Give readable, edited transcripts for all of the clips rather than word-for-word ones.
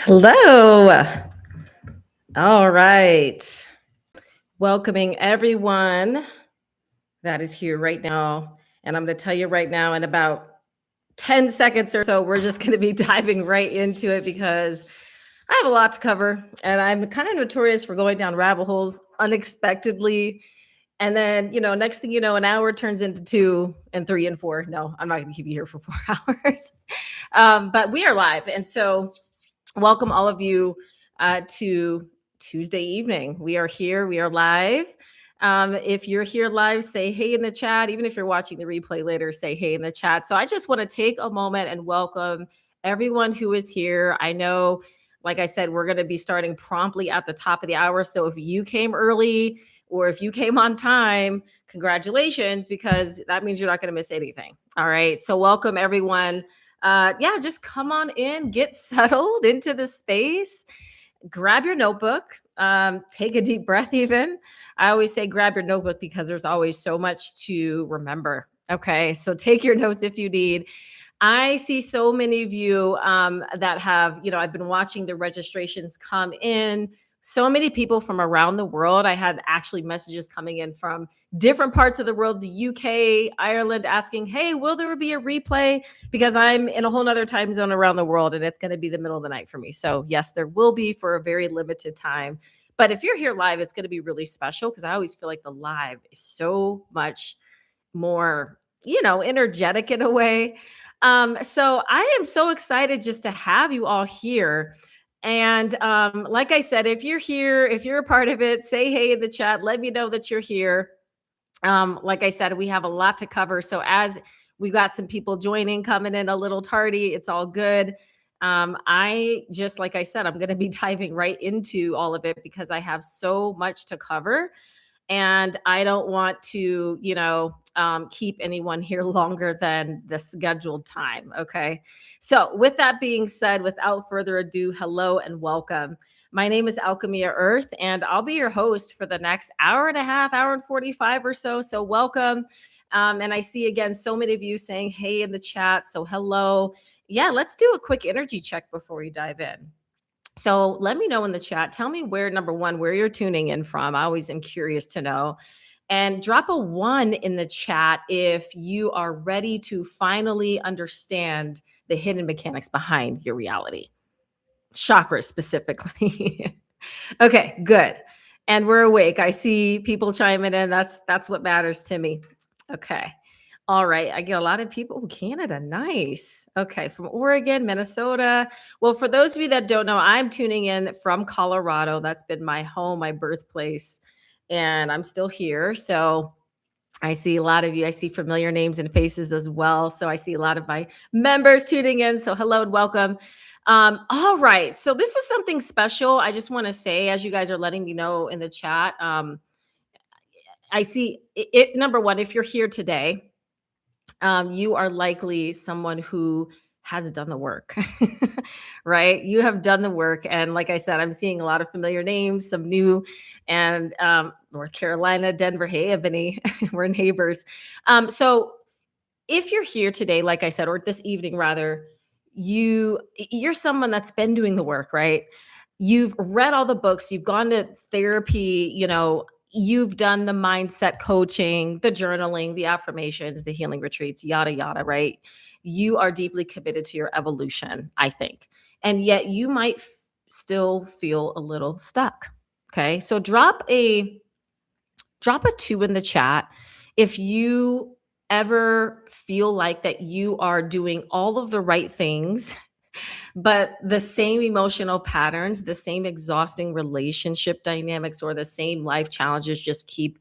Hello. All right. Welcoming everyone that is here right now. And I'm going to tell you right now, in about 10 seconds or so, we're just going to be diving right into it because I have a lot to cover. And I'm kind of notorious for going down rabbit holes unexpectedly. And then, next thing you know, an hour turns into 2 and 3 and 4. No, I'm not going to keep you here for 4 hours. But we are live. And so, welcome all of you to Tuesday evening. We are here, we are live. If you're here live, say hey in the chat. Even if you're watching the replay later, say hey in the chat. So I just want to take a moment and welcome everyone who is here. I know, like I said, we're going to be starting promptly at the top of the hour. So if you came early or if you came on time, congratulations, because that means you're not going to miss anything. All right. So welcome everyone. Yeah, just come on in, get settled into the space, grab your notebook, take a deep breath even. I always say grab your notebook because there's always so much to remember. Okay, so take your notes if you need. I see so many of you that have, I've been watching the registrations come in. So many people from around the world. I had actually messages coming in from different parts of the world, the UK, Ireland, asking, hey, will there be a replay? Because I'm in a whole nother time zone around the world and it's going to be the middle of the night for me. So yes, there will be for a very limited time. But if you're here live, it's going to be really special because I always feel like the live is so much more, energetic in a way. So I am so excited just to have you all here. And like I said, if you're here, if you're a part of it, say hey in the chat. Let me know that you're here. Like I said, we have a lot to cover. So as we got some people joining, coming in a little tardy, it's all good. I just, like I said, I'm going to be diving right into all of it because I have so much to cover and I don't want to, keep anyone here longer than the scheduled time. Okay. So, with that being said, without further ado, hello and welcome. My name is Alchemia Earth, and I'll be your host for the next hour and a half, hour and 45 or so. So, welcome. And I see again so many of you saying hey in the chat. So, hello. Yeah, let's do a quick energy check before we dive in. So let me know in the chat. Tell me where, number one, where you're tuning in from. I always am curious to know. And drop a 1 in the chat if you are ready to finally understand the hidden mechanics behind your reality, chakras specifically. Okay, good. And we're awake. I see people chiming in. That's what matters to me. Okay. All right. I get a lot of people. Canada. Nice. Okay. From Oregon, Minnesota. Well, for those of you that don't know, I'm tuning in from Colorado. That's been my home, my birthplace. And I'm still here. So I see a lot of you. I see familiar names and faces as well. So I see a lot of my members tuning in. So hello and welcome. All right. So this is something special. I just want to say, as you guys are letting me know in the chat, I see it. Number one, if you're here today, you are likely someone who has done the work, right? You have done the work. And like I said, I'm seeing a lot of familiar names, some new, and North Carolina, Denver. Hey, Ebony, we're neighbors. So if you're here today, like I said, or this evening rather, you're someone that's been doing the work, right? You've read all the books, you've gone to therapy, you've done the mindset coaching, the journaling, the affirmations, the healing retreats, yada, yada, right? You are deeply committed to your evolution, I think. And yet you might still feel a little stuck. Okay. So drop a 2 in the chat if you ever feel like that you are doing all of the right things but the same emotional patterns, the same exhausting relationship dynamics, or the same life challenges just keep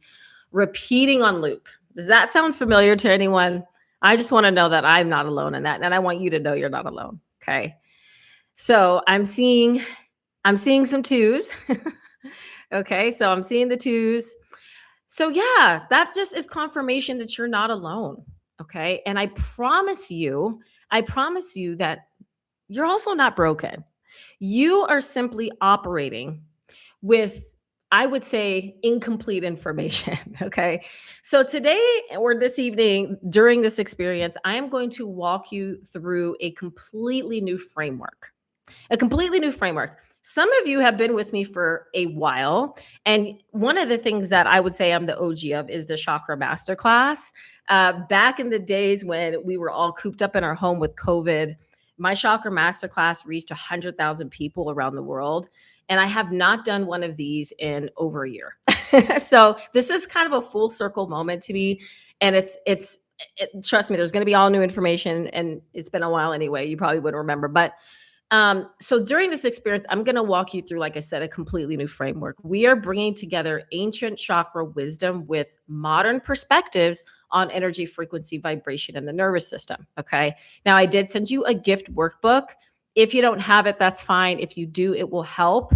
repeating on loop. Does that sound familiar to anyone? I just want to know that I'm not alone in that. And I want you to know you're not alone. Okay. So I'm seeing some 2s. Okay. So I'm seeing the 2s. So yeah, that just is confirmation that you're not alone. Okay. And I promise you that you're also not broken. You are simply operating with, I would say, incomplete information. Okay. So today or this evening during this experience, I am going to walk you through a completely new framework. A completely new framework. Some of you have been with me for a while. And one of the things that I would say I'm the OG of is the Chakra Masterclass. Back in the days when we were all cooped up in our home with COVID, my Chakra Masterclass reached 100,000 people around the world. And I have not done one of these in over a year. So this is kind of a full circle moment to me. And trust me, there's going to be all new information. And it's been a while anyway. You probably wouldn't remember. But so during this experience, I'm going to walk you through, like I said, a completely new framework. We are bringing together ancient chakra wisdom with modern perspectives on energy, frequency, vibration, and the nervous system. Okay. Now, I did send you a gift workbook. If you don't have it, that's fine. If you do, it will help.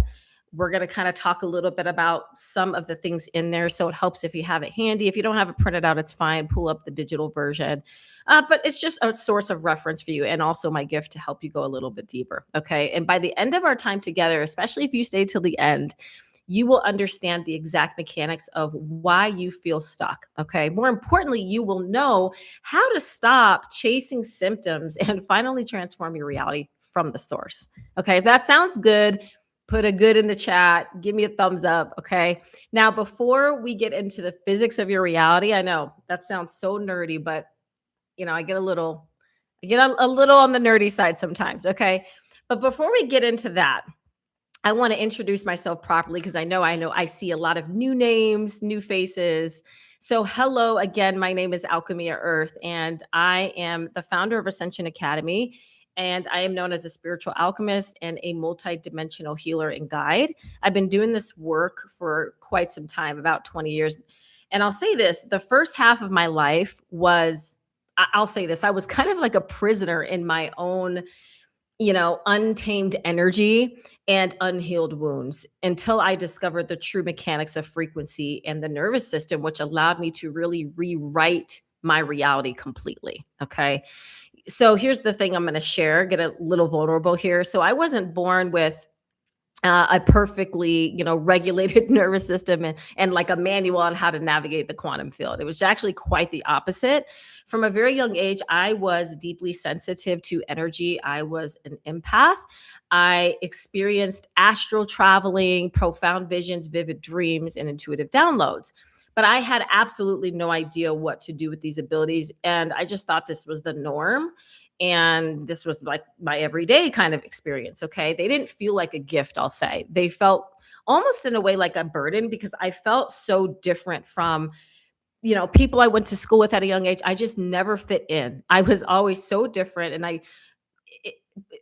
We're going to kind of talk a little bit about some of the things in there. So it helps if you have it handy. If you don't have it printed out, it's fine. Pull up the digital version. But it's just a source of reference for you and also my gift to help you go a little bit deeper. Okay. And by the end of our time together, especially if you stay till the end, you will understand the exact mechanics of why you feel stuck. Okay. More importantly, you will know how to stop chasing symptoms and finally transform your reality from the source. Okay. If that sounds good, put a good in the chat. Give me a thumbs up. Okay. Now, before we get into the physics of your reality, I know that sounds so nerdy, but I get a little on the nerdy side sometimes. Okay. But before we get into that, I want to introduce myself properly because I know I see a lot of new names, new faces. So hello again, my name is Alchemia Earth, and I am the founder of Ascension Academy. And I am known as a spiritual alchemist and a multidimensional healer and guide. I've been doing this work for quite some time, about 20 years. And I'll say this, the first half of my life was, I'll say this, I was kind of like a prisoner in my own, untamed energy and unhealed wounds until I discovered the true mechanics of frequency and the nervous system, which allowed me to really rewrite my reality completely. Okay. So here's the thing I'm going to share, get a little vulnerable here. So I wasn't born with a perfectly, regulated nervous system and like a manual on how to navigate the quantum field. It was actually quite the opposite. From a very young age, I was deeply sensitive to energy. I was an empath. I experienced astral traveling, profound visions, vivid dreams, and intuitive downloads. But I had absolutely no idea what to do with these abilities. And I just thought this was the norm. And this was like my everyday kind of experience. Okay. They didn't feel like a gift, I'll say. They felt almost in a way like a burden because I felt so different from, people I went to school with at a young age. I just never fit in. I was always so different. And it,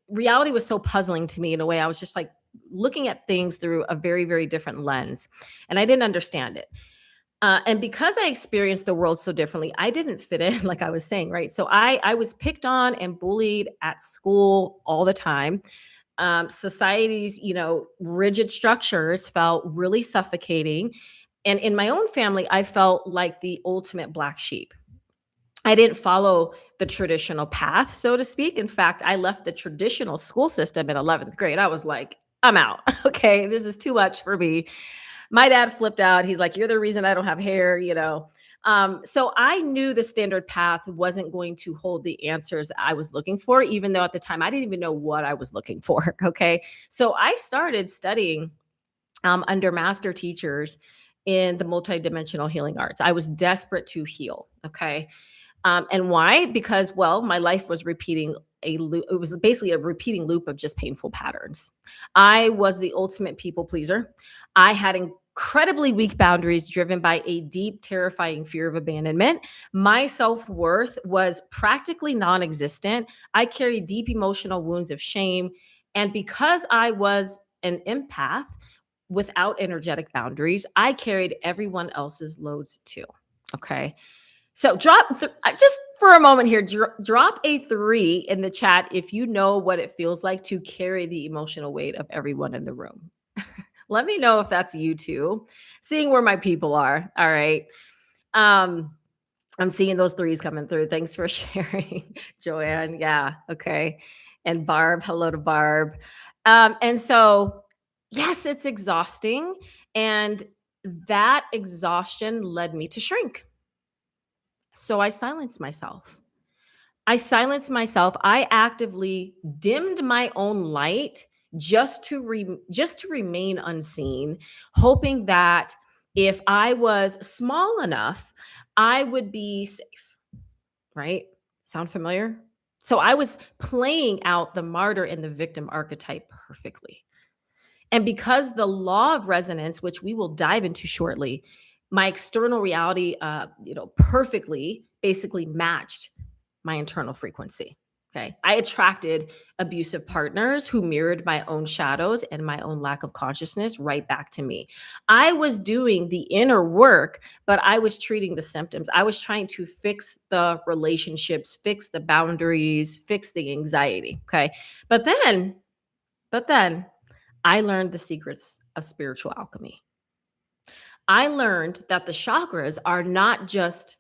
reality was so puzzling to me in a way. I was just like looking at things through a very, very different lens. And I didn't understand it. And because I experienced the world so differently, I didn't fit in, like I was saying, right? So I was picked on and bullied at school all the time. Society's, rigid structures felt really suffocating. And in my own family, I felt like the ultimate black sheep. I didn't follow the traditional path, so to speak. In fact, I left the traditional school system in 11th grade. I was like, I'm out. Okay, this is too much for me. My dad flipped out. He's like, you're the reason I don't have hair. So I knew the standard path wasn't going to hold the answers I was looking for, even though at the time I didn't even know what I was looking for. Okay. So I started studying under master teachers in the multidimensional healing arts. I was desperate to heal. Okay. And why? Because, well, my life was repeating a loop. It was basically a repeating loop of just painful patterns. I was the ultimate people pleaser. I had incredibly weak boundaries driven by a deep, terrifying fear of abandonment. My self-worth was practically non-existent. I carried deep emotional wounds of shame. And because I was an empath without energetic boundaries, I carried everyone else's loads too. Okay. So just for a moment here, drop a 3 in the chat if you know what it feels like to carry the emotional weight of everyone in the room. Let me know if that's you too. Seeing where my people are. All right. I'm seeing those 3s coming through. Thanks for sharing, Joanne. Yeah. Okay. And Barb, hello to Barb. And so, yes, it's exhausting. And that exhaustion led me to shrink. So I silenced myself. I actively dimmed my own light just to remain unseen, hoping that if I was small enough, I would be safe, right? Sound familiar? So I was playing out the martyr and the victim archetype perfectly. And because the law of resonance, which we will dive into shortly, my external reality, perfectly basically matched my internal frequency. Okay. I attracted abusive partners who mirrored my own shadows and my own lack of consciousness right back to me. I was doing the inner work, but I was treating the symptoms. I was trying to fix the relationships, fix the boundaries, fix the anxiety. Okay. But then, but then, I learned the secrets of spiritual alchemy. I learned that the chakras are not just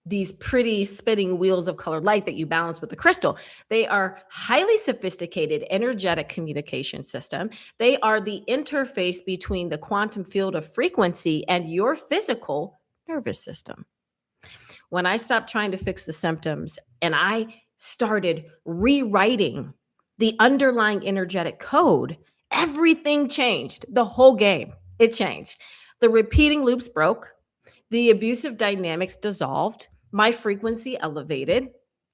these pretty spinning wheels of colored light that you balance with the crystal. They are highly sophisticated energetic communication system. They are the interface between the quantum field of frequency and your physical nervous system. When I stopped trying to fix the symptoms and I started rewriting the underlying energetic code, everything changed. The whole game, it changed. The repeating loops broke, the abusive dynamics dissolved, my frequency elevated,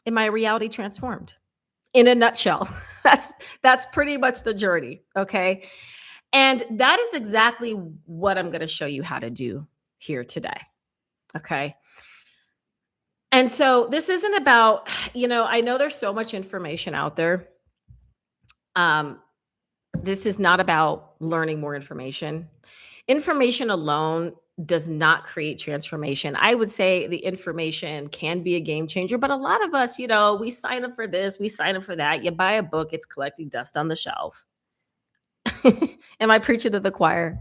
and my reality transformed. In a nutshell, that's pretty much the journey, okay? And that is exactly what I'm going to show you how to do here today, okay? And so this isn't about, I know there's so much information out there. This is not about learning more information. Information alone does not create transformation. I would say the information can be a game changer, but a lot of us, we sign up for this, we sign up for that. You buy a book, it's collecting dust on the shelf. Am I preaching to the choir?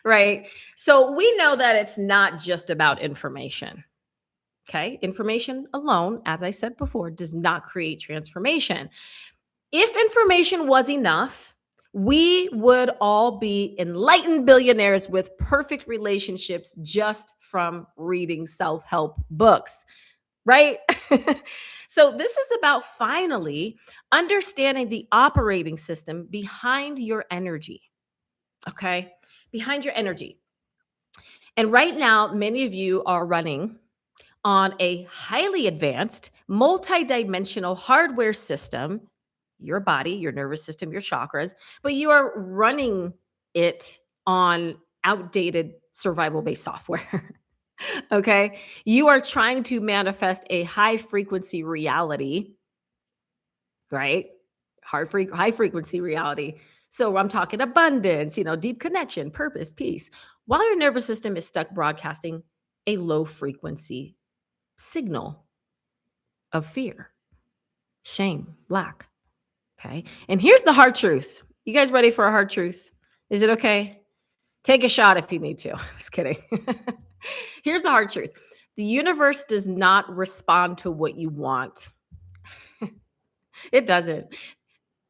Right. So we know that it's not just about information. Okay. Information alone, as I said before, does not create transformation. If information was enough, we would all be enlightened billionaires with perfect relationships just from reading self-help books, right? So this is about finally understanding the operating system behind your energy, okay? Behind your energy. And right now, many of you are running on a highly advanced, multidimensional hardware system, your body, your nervous system, your chakras, but you are running it on outdated survival based software. Okay. You are trying to manifest a high frequency reality, right? High frequency reality. So I'm talking abundance, deep connection, purpose, peace, while your nervous system is stuck broadcasting a low frequency signal of fear, shame, lack. Okay. And here's the hard truth. You guys ready for a hard truth? Is it okay? Take a shot if you need to. Just kidding. Here's the hard truth. The universe does not respond to what you want. It doesn't.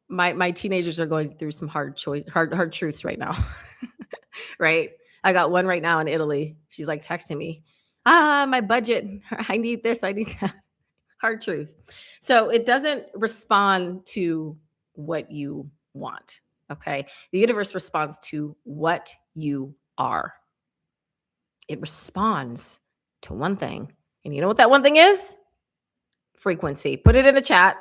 My teenagers are going through some hard truths right now. Right? I got one right now in Italy. She's like texting me, my budget. I need this. I need that. Hard truth. So it doesn't respond to what you want. Okay. The universe responds to what you are. It responds to one thing. And you know what that one thing is? Frequency. Put it in the chat.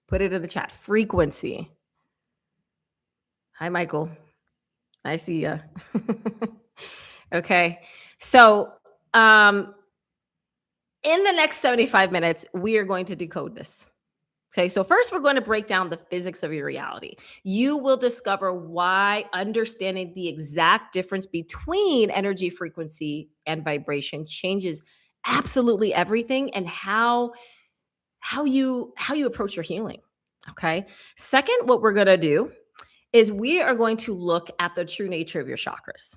Put it in the chat. Frequency. Hi, Michael. I see ya. Okay. So, in the next 75 minutes, we are going to decode this. Okay, so first we're going to break down the physics of your reality. You will discover why understanding the exact difference between energy frequency and vibration changes absolutely everything and how you approach your healing. Okay. Second, what we're going to do is we are going to look at the true nature of your chakras.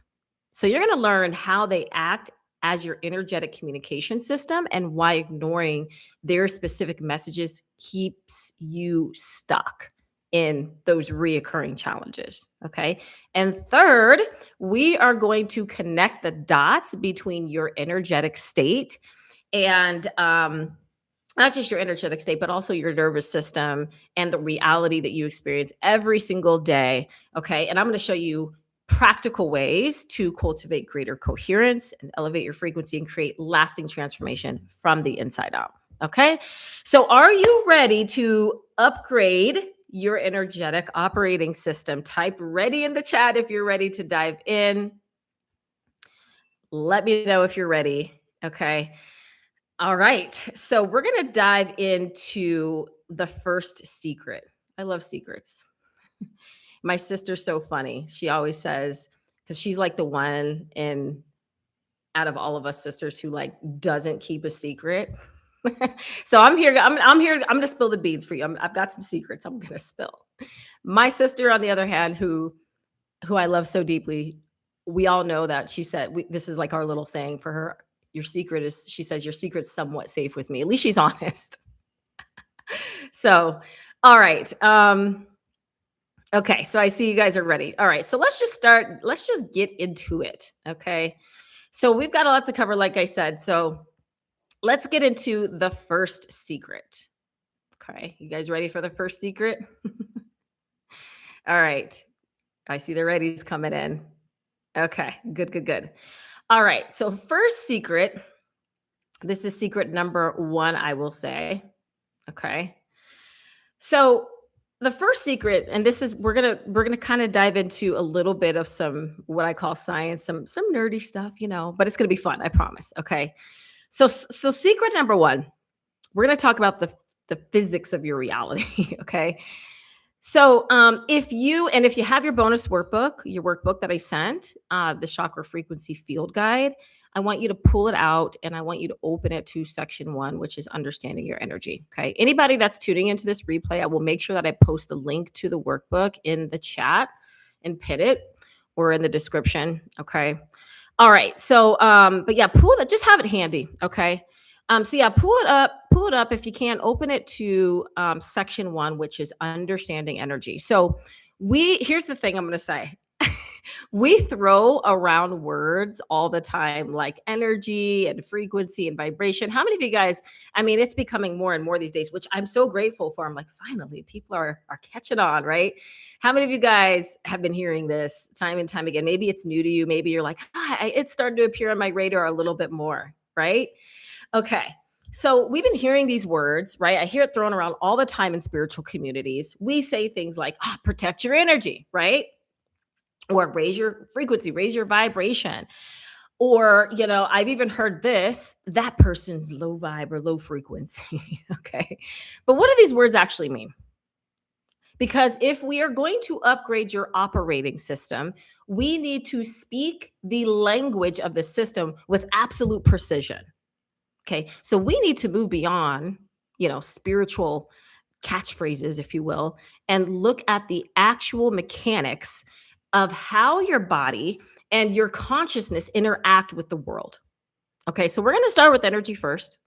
So you're going to learn how they act as your energetic communication system and why ignoring their specific messages keeps you stuck in those reoccurring challenges. Okay. And third, we are going to connect the dots between your energetic state and not just your energetic state, but also your nervous system and the reality that you experience every single day. Okay. And I'm going to show you practical ways to cultivate greater coherence and elevate your frequency and create lasting transformation from the inside out. Okay. So, are you ready to upgrade your energetic operating system? Type ready in the chat if you're ready to dive in. Let me know if you're ready. Okay. All right. So we're going to dive into the first secret. I love secrets. My sister's so funny. She always says, because she's like the one in out of all of us sisters who like doesn't keep a secret. So I'm here. I'm here. I'm going to spill the beans for you. I've got some secrets I'm going to spill. My sister, on the other hand, who I love so deeply, we all know that she said this is like our little saying for her. Your secret is, she says, your secret's somewhat safe with me. At least she's honest. So, all right. Okay. So I see you guys are ready. All right. So let's just start. Let's just get into it. Okay. So we've got a lot to cover, like I said. So let's get into the first secret. Okay. You guys ready for the first secret? All right. I see the readies coming in. Okay. Good, good, good. All right. So first secret. This is secret number 1, I will say. Okay. So the first secret, and this is we're gonna kind of dive into a little bit of some what I call science, some nerdy stuff, but it's gonna be fun, I promise. Okay. So secret number 1, we're gonna talk about the physics of your reality. Okay. So if you have your workbook that I sent, the chakra frequency field guide, I want you to pull it out and I want you to open it to section 1, which is understanding your energy. Okay. Anybody that's tuning into this replay, I will make sure that I post the link to the workbook in the chat and pin it or in the description. Okay. All right. So but yeah, just have it handy. Okay. So yeah, pull it up if you can. Open it to section 1, which is understanding energy. So here's the thing I'm going to say. We throw around words all the time like energy and frequency and vibration. How many of you guys, I mean, it's becoming more and more these days, which I'm so grateful for. I'm like, finally, people are catching on, right? How many of you guys have been hearing this time and time again? Maybe it's new to you. Maybe you're like, it's starting to appear on my radar a little bit more, right? Okay. So we've been hearing these words, right? I hear it thrown around all the time in spiritual communities. We say things like, protect your energy, right? Or raise your frequency, raise your vibration. Or, I've even heard that person's low vibe or low frequency. Okay. But what do these words actually mean? Because if we are going to upgrade your operating system, we need to speak the language of the system with absolute precision. Okay. So we need to move beyond, spiritual catchphrases, if you will, and look at the actual mechanics of how your body and your consciousness interact with the world. Okay. So we're going to start with energy first.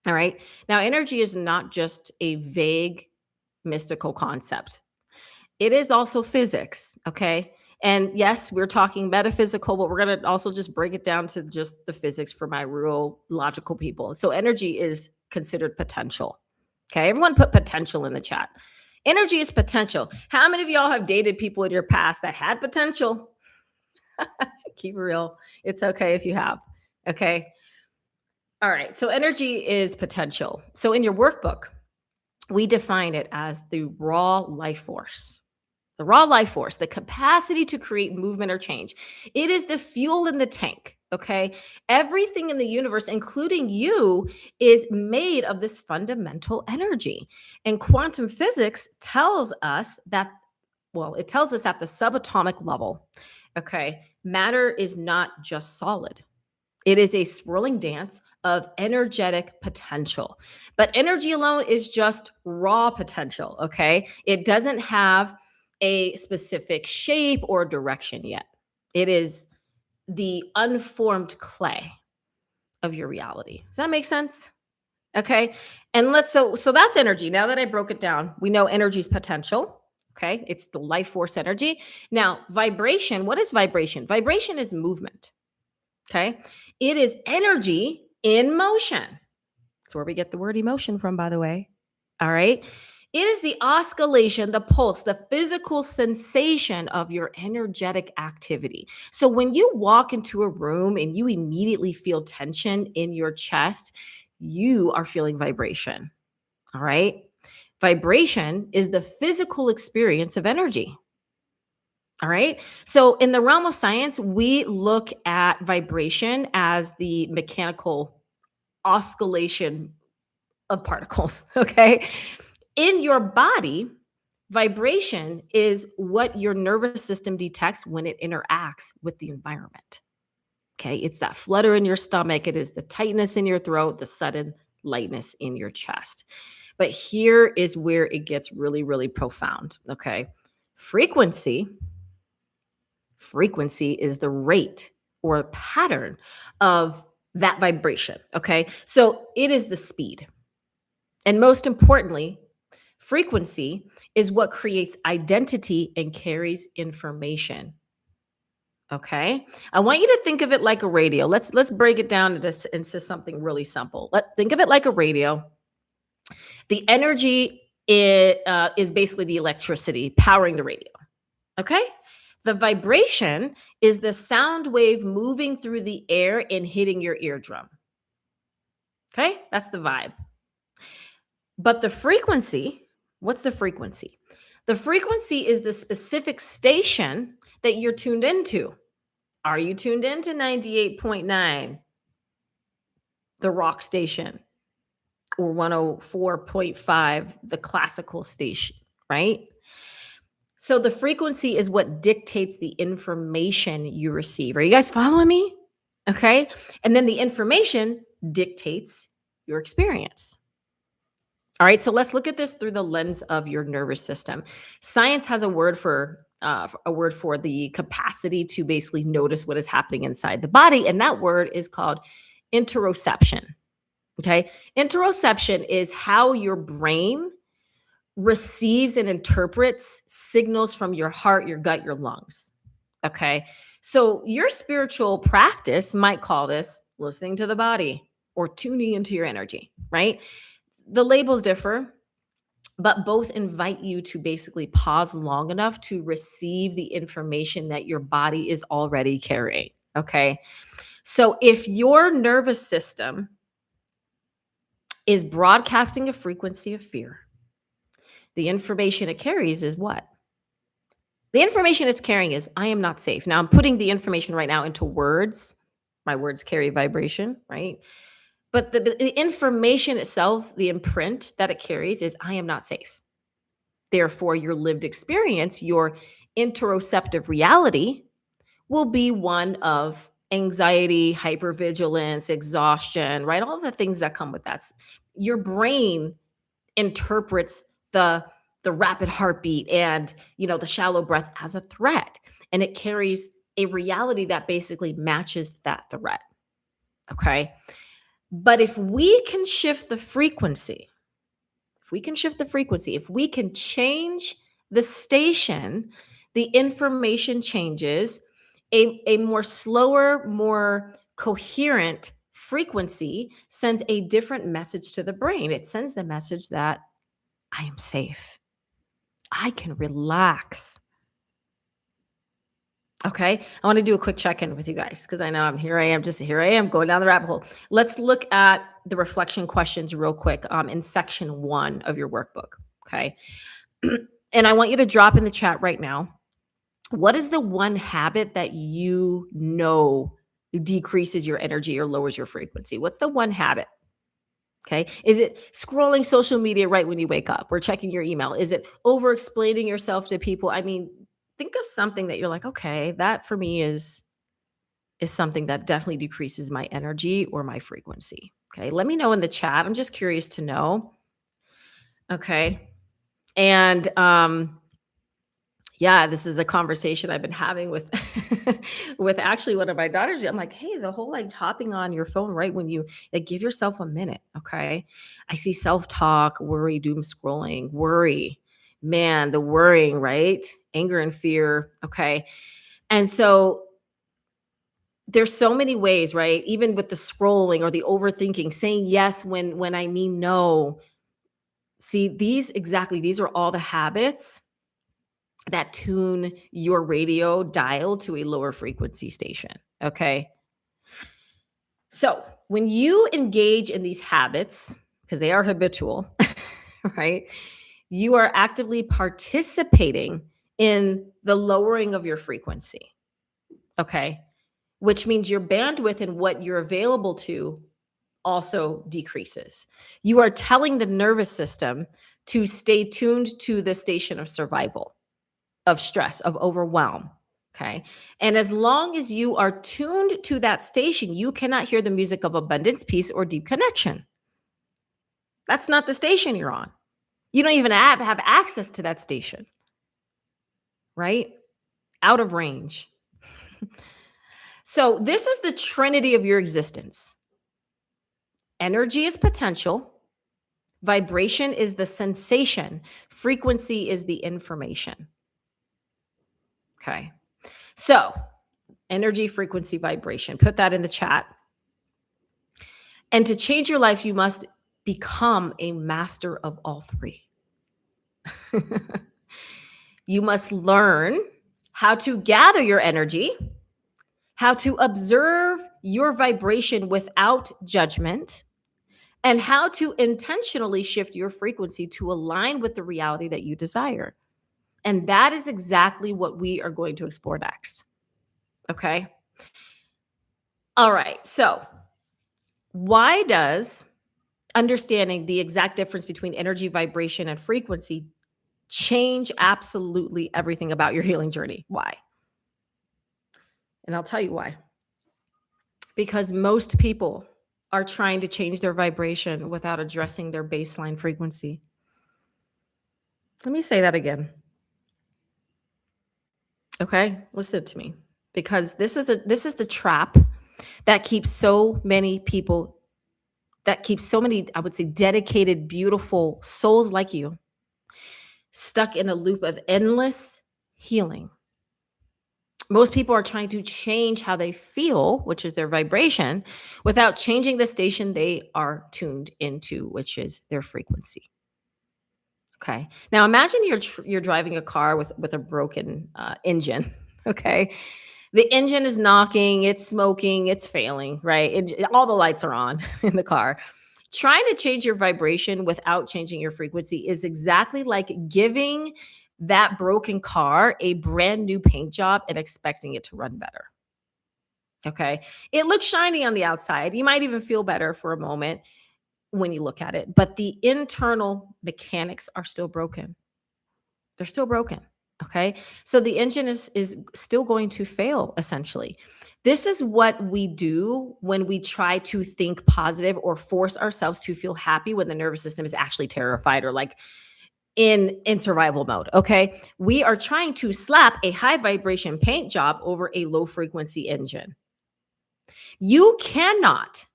All right. Now, energy is not just a vague, mystical concept. It is also physics. Okay. And yes, we're talking metaphysical, but we're going to also just break it down to just the physics for my real logical people. So energy is considered potential. Okay. Everyone put potential in the chat. Energy is potential. How many of y'all have dated people in your past that had potential? Keep it real. It's okay if you have. Okay. All right. So energy is potential. So in your workbook, we define it as the raw life force. The raw life force, the capacity to create movement or change. It is the fuel in the tank. Okay. Everything in the universe, including you, is made of this fundamental energy. And quantum physics tells us that, it tells us at the subatomic level, okay, matter is not just solid. It is a swirling dance of energetic potential. But energy alone is just raw potential. Okay. It doesn't have a specific shape or direction yet. It is the unformed clay of your reality. Does that make sense? Okay. And so that's energy. Now that I broke it down, we know energy is potential. Okay. It's the life force energy. Now, vibration. What is vibration? Vibration is movement. Okay. It is energy in motion. That's where we get the word emotion from, by the way. All right. It is the oscillation, the pulse, the physical sensation of your energetic activity. So when you walk into a room and you immediately feel tension in your chest, you are feeling vibration. All right. Vibration is the physical experience of energy. All right. So in the realm of science, we look at vibration as the mechanical oscillation of particles. Okay. In your body, vibration is what your nervous system detects when it interacts with the environment. Okay. It's that flutter in your stomach, it is the tightness in your throat, the sudden lightness in your chest. But here is where it gets really, really profound. Okay. Frequency Frequency is the rate or pattern of that vibration. Okay. So it is the speed. And most importantly, frequency is what creates identity and carries information. Okay. I want you to think of it like a radio. Let's break it down into something really simple. Think of it like a radio. The energy is basically the electricity powering the radio. Okay. The vibration is the sound wave moving through the air and hitting your eardrum. Okay. That's the vibe. But the frequency, what's the frequency? The frequency is the specific station that you're tuned into. Are you tuned into 98.9, the rock station, or 104.5, the classical station, right? So the frequency is what dictates the information you receive. Are you guys following me? Okay. And then the information dictates your experience. All right. So let's look at this through the lens of your nervous system. Science has a word for the capacity to basically notice what is happening inside the body, and that word is called interoception. Okay. Interoception is how your brain receives and interprets signals from your heart, your gut, your lungs. Okay. So your spiritual practice might call this listening to the body or tuning into your energy, right? The labels differ, but both invite you to basically pause long enough to receive the information that your body is already carrying. Okay. So if your nervous system is broadcasting a frequency of fear, the information it carries is what? The information it's carrying is, I am not safe. Now, I'm putting the information right now into words. My words carry vibration, right? But the information itself, the imprint that it carries is, I am not safe. Therefore, your lived experience, your interoceptive reality will be one of anxiety, hypervigilance, exhaustion, right? All the things that come with that. Your brain interprets the rapid heartbeat and the shallow breath as a threat, and it carries a reality that basically matches that threat. Okay. But if we can shift the frequency, if we can change the station, the information changes. A more slower, more coherent frequency sends a different message to the brain. It sends the message that I am safe. I can relax. Okay. I want to do a quick check-in with you guys because I know here I am going down the rabbit hole. Let's look at the reflection questions real quick in section 1 of your workbook. Okay. And I want you to drop in the chat right now. What is the one habit that you know decreases your energy or lowers your frequency? What's the one habit? Okay. Is it scrolling social media right when you wake up or checking your email? Is it over explaining yourself to people? I mean, think of something that you're like, okay, that for me is something that definitely decreases my energy or my frequency. Okay. Let me know in the chat. I'm just curious to know. Okay. And yeah, this is a conversation I've been having with with actually one of my daughters. I'm like, hey, the whole like hopping on your phone right when you give yourself a minute. Okay. I see self-talk, worry, doom scrolling, worry. Man, the worrying, right? Anger and fear. Okay. And so there's so many ways, right? Even with the scrolling or the overthinking, saying yes when I mean no. See, these are all the habits that tune your radio dial to a lower frequency station. Okay. So when you engage in these habits, because they are habitual, right? You are actively participating in the lowering of your frequency. Okay. Which means your bandwidth and what you're available to also decreases. You are telling the nervous system to stay tuned to the station of survival, of stress, of overwhelm. Okay. And as long as you are tuned to that station, you cannot hear the music of abundance, peace, or deep connection. That's not the station you're on. You don't even have access to that station, right? Out of range. So, this is the trinity of your existence. Energy is potential, vibration is the sensation, frequency is the information. Okay. So, energy, frequency, vibration. Put that in the chat. And to change your life, you must become a master of all three. You must learn how to gather your energy, how to observe your vibration without judgment, and how to intentionally shift your frequency to align with the reality that you desire. And that is exactly what we are going to explore next. Okay. All right. So, why does understanding the exact difference between energy, vibration, and frequency change absolutely everything about your healing journey? Why? And I'll tell you why. Because most people are trying to change their vibration without addressing their baseline frequency. Let me say that again. Okay? Listen to me. Because this is the trap that keeps so many people, that keeps so many, I would say, dedicated, beautiful souls like you stuck in a loop of endless healing. Most people are trying to change how they feel, which is their vibration, without changing the station they are tuned into, which is their frequency. Okay. Now imagine you're driving a car with a broken engine. Okay. The engine is knocking, it's smoking, it's failing, right? All the lights are on in the car. Trying to change your vibration without changing your frequency is exactly like giving that broken car a brand new paint job and expecting it to run better. Okay. It looks shiny on the outside. You might even feel better for a moment when you look at it, but the internal mechanics are still broken. They're still broken. Okay. So the engine is still going to fail essentially. This is what we do when we try to think positive or force ourselves to feel happy when the nervous system is actually terrified or like in survival mode. Okay. We are trying to slap a high vibration paint job over a low frequency engine. You cannot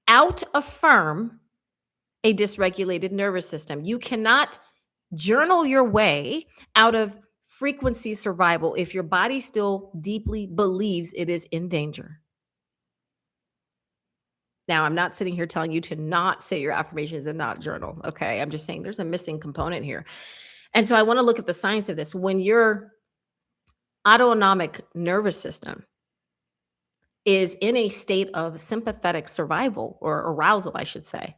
out affirm a dysregulated nervous system. You cannot journal your way out of frequency survival if your body still deeply believes it is in danger. Now, I'm not sitting here telling you to not say your affirmations and not journal. Okay. I'm just saying there's a missing component here. And so I want to look at the science of this. When your autonomic nervous system is in a state of sympathetic survival or arousal, I should say,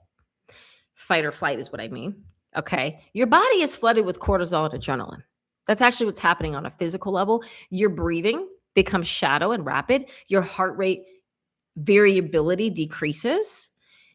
fight or flight is what I mean. Okay. Your body is flooded with cortisol and adrenaline. That's actually what's happening on a physical level. Your breathing becomes shallow and rapid. Your heart rate variability decreases.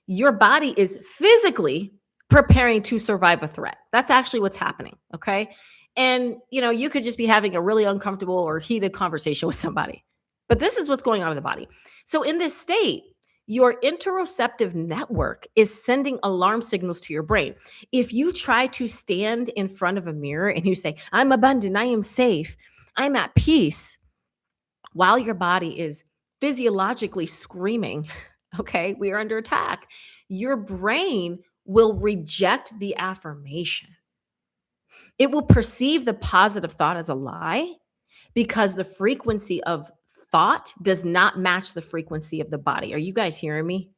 Your body is physically preparing to survive a threat. That's actually what's happening. Okay. And, you could just be having a really uncomfortable or heated conversation with somebody, but this is what's going on in the body. So in this state, your interoceptive network is sending alarm signals to your brain. If you try to stand in front of a mirror and you say, I'm abundant, I am safe, I'm at peace, while your body is physiologically screaming, okay, we are under attack, your brain will reject the affirmation. It will perceive the positive thought as a lie because the frequency of thought does not match the frequency of the body. Are you guys hearing me?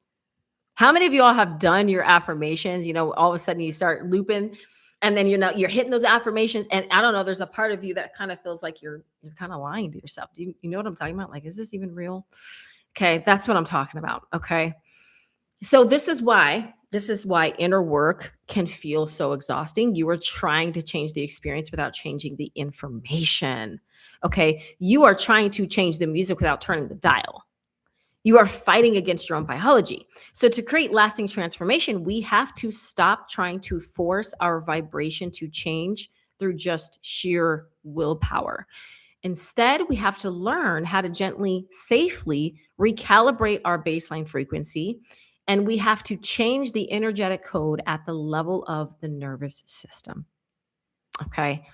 How many of you all have done your affirmations? All of a sudden you start looping and then you're hitting those affirmations. And I don't know, there's a part of you that kind of feels like you're kind of lying to yourself. Do you know what I'm talking about? Like, is this even real? Okay, that's what I'm talking about. Okay. So this is why inner work can feel so exhausting. You are trying to change the experience without changing the information. Okay. You are trying to change the music without turning the dial. You are fighting against your own biology. So to create lasting transformation, we have to stop trying to force our vibration to change through just sheer willpower. Instead, we have to learn how to gently, safely recalibrate our baseline frequency. And we have to change the energetic code at the level of the nervous system. Okay.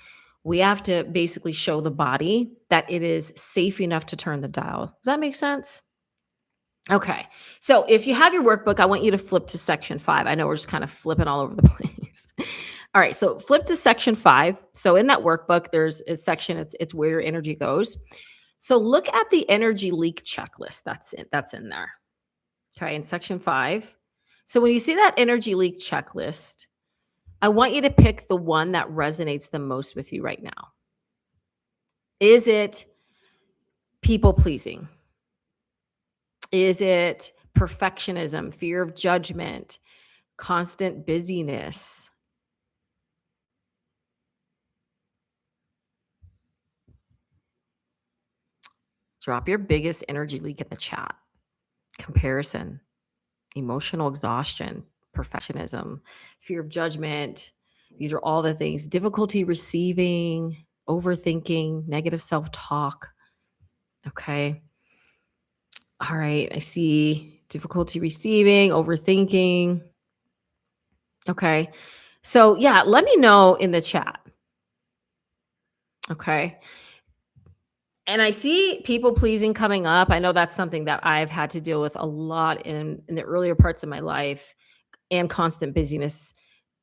We have to basically show the body that it is safe enough to turn the dial. Does that make sense? Okay. So if you have your workbook, I want you to flip to section 5. I know we're just kind of flipping all over the place. All right. So flip to section 5. So in that workbook, there's a section, it's where your energy goes. So look at the energy leak checklist that's in there. Okay. In section 5. So when you see that energy leak checklist, I want you to pick the one that resonates the most with you right now. Is it people pleasing? Is it perfectionism, fear of judgment, constant busyness? Drop your biggest energy leak in the chat. Comparison, emotional exhaustion, perfectionism, fear of judgment. These are all the things. Difficulty receiving, overthinking, negative self-talk. Okay. All right. I see difficulty receiving, overthinking. Okay. So, yeah, let me know in the chat. Okay. And I see people pleasing coming up. I know that's something that I've had to deal with a lot in the earlier parts of my life, and constant busyness,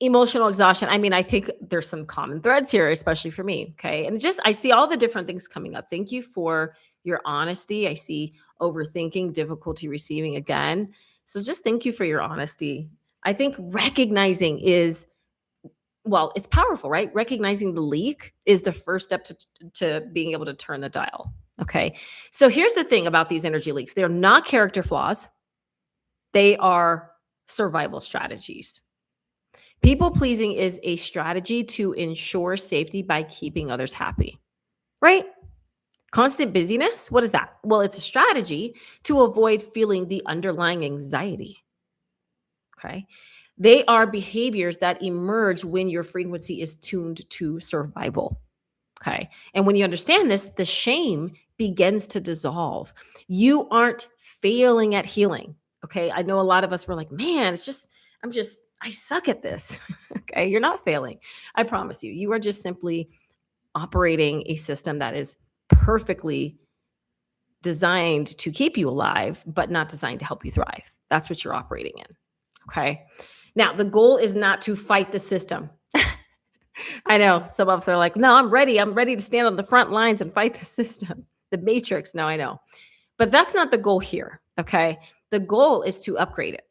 emotional exhaustion. I mean, I think there's some common threads here, especially for me. Okay. And just, I see all the different things coming up. Thank you for your honesty. I see overthinking, difficulty receiving again. So just thank you for your honesty. I think recognizing is, well, it's powerful, right? Recognizing the leak is the first step to being able to turn the dial. Okay. So here's the thing about these energy leaks. They're not character flaws. They are survival strategies. People pleasing is a strategy to ensure safety by keeping others happy, right? Constant busyness, what is that? Well, it's a strategy to avoid feeling the underlying anxiety. Okay. They are behaviors that emerge when your frequency is tuned to survival. Okay. And when you understand this, the shame begins to dissolve. You aren't failing at healing. Okay. I know a lot of us were like, man, I suck at this. Okay. You're not failing. I promise you. You are just simply operating a system that is perfectly designed to keep you alive, but not designed to help you thrive. That's what you're operating in. Okay. Now, the goal is not to fight the system. I know some of us are like, no, I'm ready. I'm ready to stand on the front lines and fight the system, the matrix. No, I know. But that's not the goal here. Okay. The goal is to upgrade it.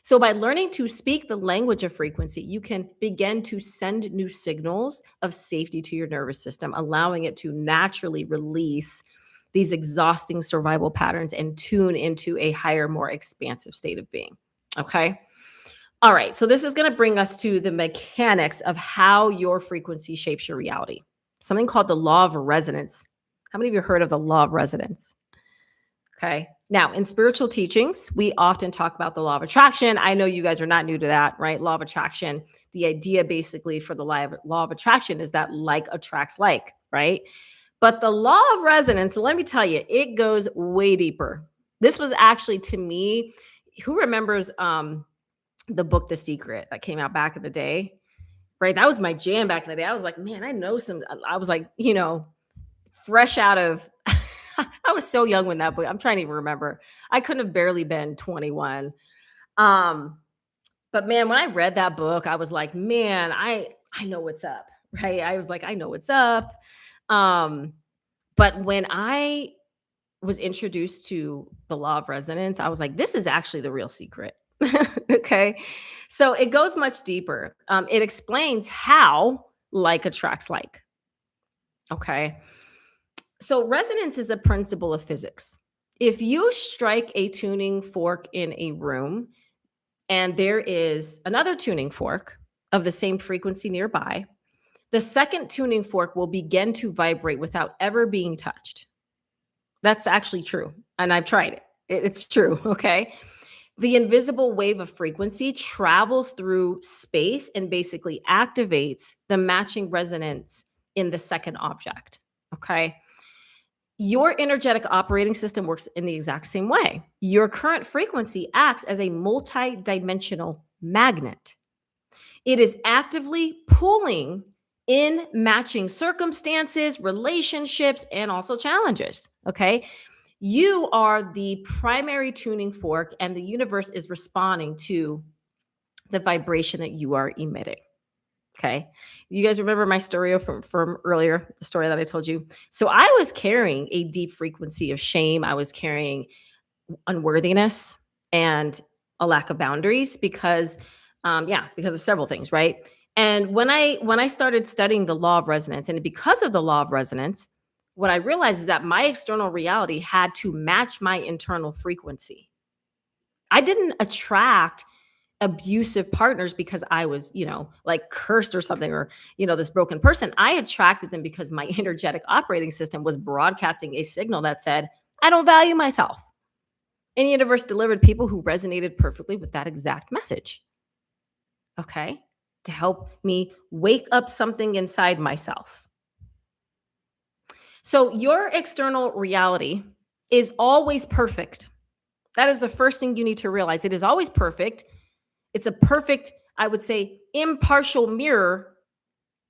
So by learning to speak the language of frequency, you can begin to send new signals of safety to your nervous system, allowing it to naturally release these exhausting survival patterns and tune into a higher, more expansive state of being. Okay. All right. So this is going to bring us to the mechanics of how your frequency shapes your reality. Something called the law of resonance. How many of you heard of the law of resonance? Okay. Now, in spiritual teachings, we often talk about the law of attraction. I know you guys are not new to that, right? Law of attraction. The idea basically for the law of attraction is that like attracts like, right? But the law of resonance, let me tell you, it goes way deeper. This was actually, to me, who remembers the book The Secret that came out back in the day? Right? That was my jam back in the day. I was like, man, I was like, fresh out of I was so young when that book. I'm trying to even remember. I couldn't have barely been 21. But man, when I read that book, I was like, man, I know what's up. Right. I was like, I know what's up. But when I was introduced to the law of resonance, I was like, this is actually the real secret. Okay. So it goes much deeper. It explains how like attracts like. Okay. So resonance is a principle of physics. If you strike a tuning fork in a room and there is another tuning fork of the same frequency nearby, the second tuning fork will begin to vibrate without ever being touched. That's actually true. And I've tried it. It's true. Okay. The invisible wave of frequency travels through space and basically activates the matching resonance in the second object. Okay. Your energetic operating system works in the exact same way. Your current frequency acts as a multi-dimensional magnet. It is actively pulling in matching circumstances, relationships, and also challenges. Okay. You are the primary tuning fork, and the universe is responding to the vibration that you are emitting. Okay. You guys remember my story from earlier, the story that I told you? So I was carrying a deep frequency of shame. I was carrying unworthiness and a lack of boundaries because of several things, right? And when I started studying the law of resonance, and because of the law of resonance, what I realized is that my external reality had to match my internal frequency. I didn't attract abusive partners because I was, like cursed or something, or, this broken person. I attracted them because my energetic operating system was broadcasting a signal that said, I don't value myself. And the universe delivered people who resonated perfectly with that exact message. Okay. To help me wake up something inside myself. So your external reality is always perfect. That is the first thing you need to realize. It is always perfect. It's a perfect, I would say, impartial mirror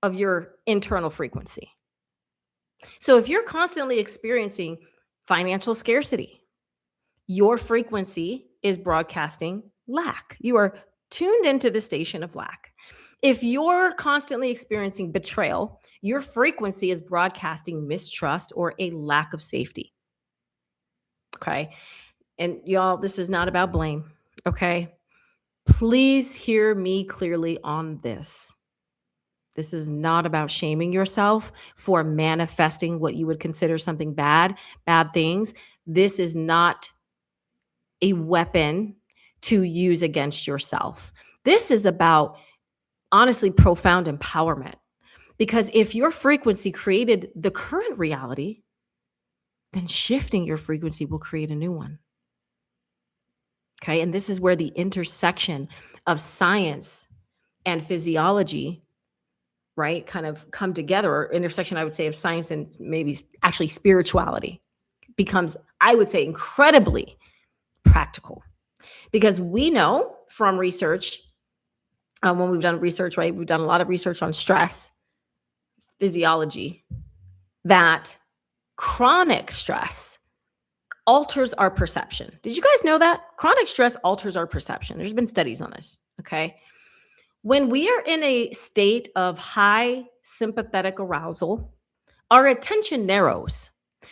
of your internal frequency. So if you're constantly experiencing financial scarcity, your frequency is broadcasting lack. You are tuned into the station of lack. If you're constantly experiencing betrayal, your frequency is broadcasting mistrust or a lack of safety. Okay. And y'all, this is not about blame. Okay. Please hear me clearly on this. This is not about shaming yourself for manifesting what you would consider something bad things. This is not a weapon to use against yourself. This is about honestly profound empowerment. Because if your frequency created the current reality, then shifting your frequency will create a new one. Okay. And this is where the intersection of science and physiology, right, kind of come together, or intersection, I would say, of science and maybe actually spirituality becomes, I would say, incredibly practical. Because we know from research, when we've done research, right, we've done a lot of research on stress, physiology, that chronic stress alters our perception. Did you guys know that? Chronic stress alters our perception. There's been studies on this, okay? When we are in a state of high sympathetic arousal, our attention narrows.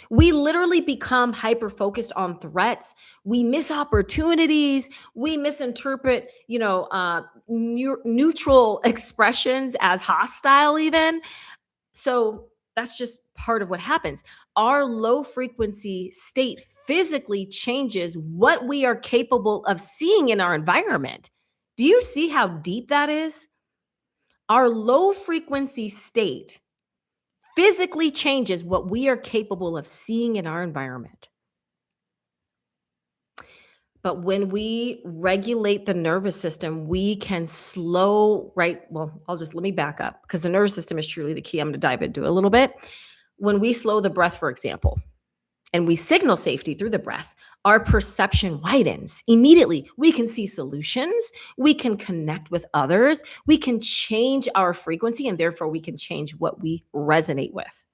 We literally become hyper focused on threats. We miss opportunities. We misinterpret, neutral expressions as hostile, even. So that's just part of what happens. Our low frequency state physically changes what we are capable of seeing in our environment. Do you see how deep that is? Our low frequency state physically changes what we are capable of seeing in our environment. But when we regulate the nervous system, we can slow, right? Well, let me back up, because the nervous system is truly the key. I'm going to dive into it a little bit. When we slow the breath, for example, and we signal safety through the breath, our perception widens immediately. We can see solutions. We can connect with others. We can change our frequency, and therefore we can change what we resonate with.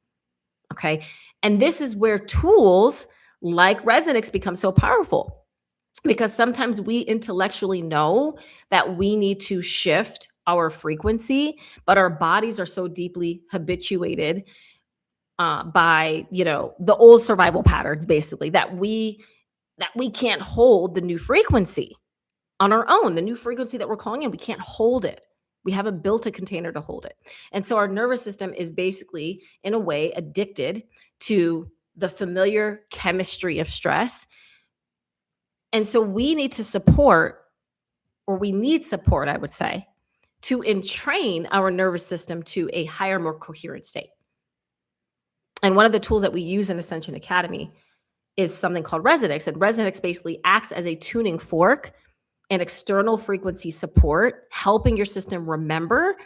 Okay. And this is where tools like Resonix become so powerful, because sometimes we intellectually know that we need to shift our frequency, but our bodies are so deeply habituated by, the old survival patterns, basically, that we can't hold the new frequency on our own. The new frequency that we're calling in, we can't hold it. We haven't built a container to hold it. And so our nervous system is basically, in a way, addicted to the familiar chemistry of stress. And so we need support, I would say, to entrain our nervous system to a higher, more coherent state. And one of the tools that we use in Ascension Academy is something called Resonix. And Resonix basically acts as a tuning fork and external frequency support, helping your system remember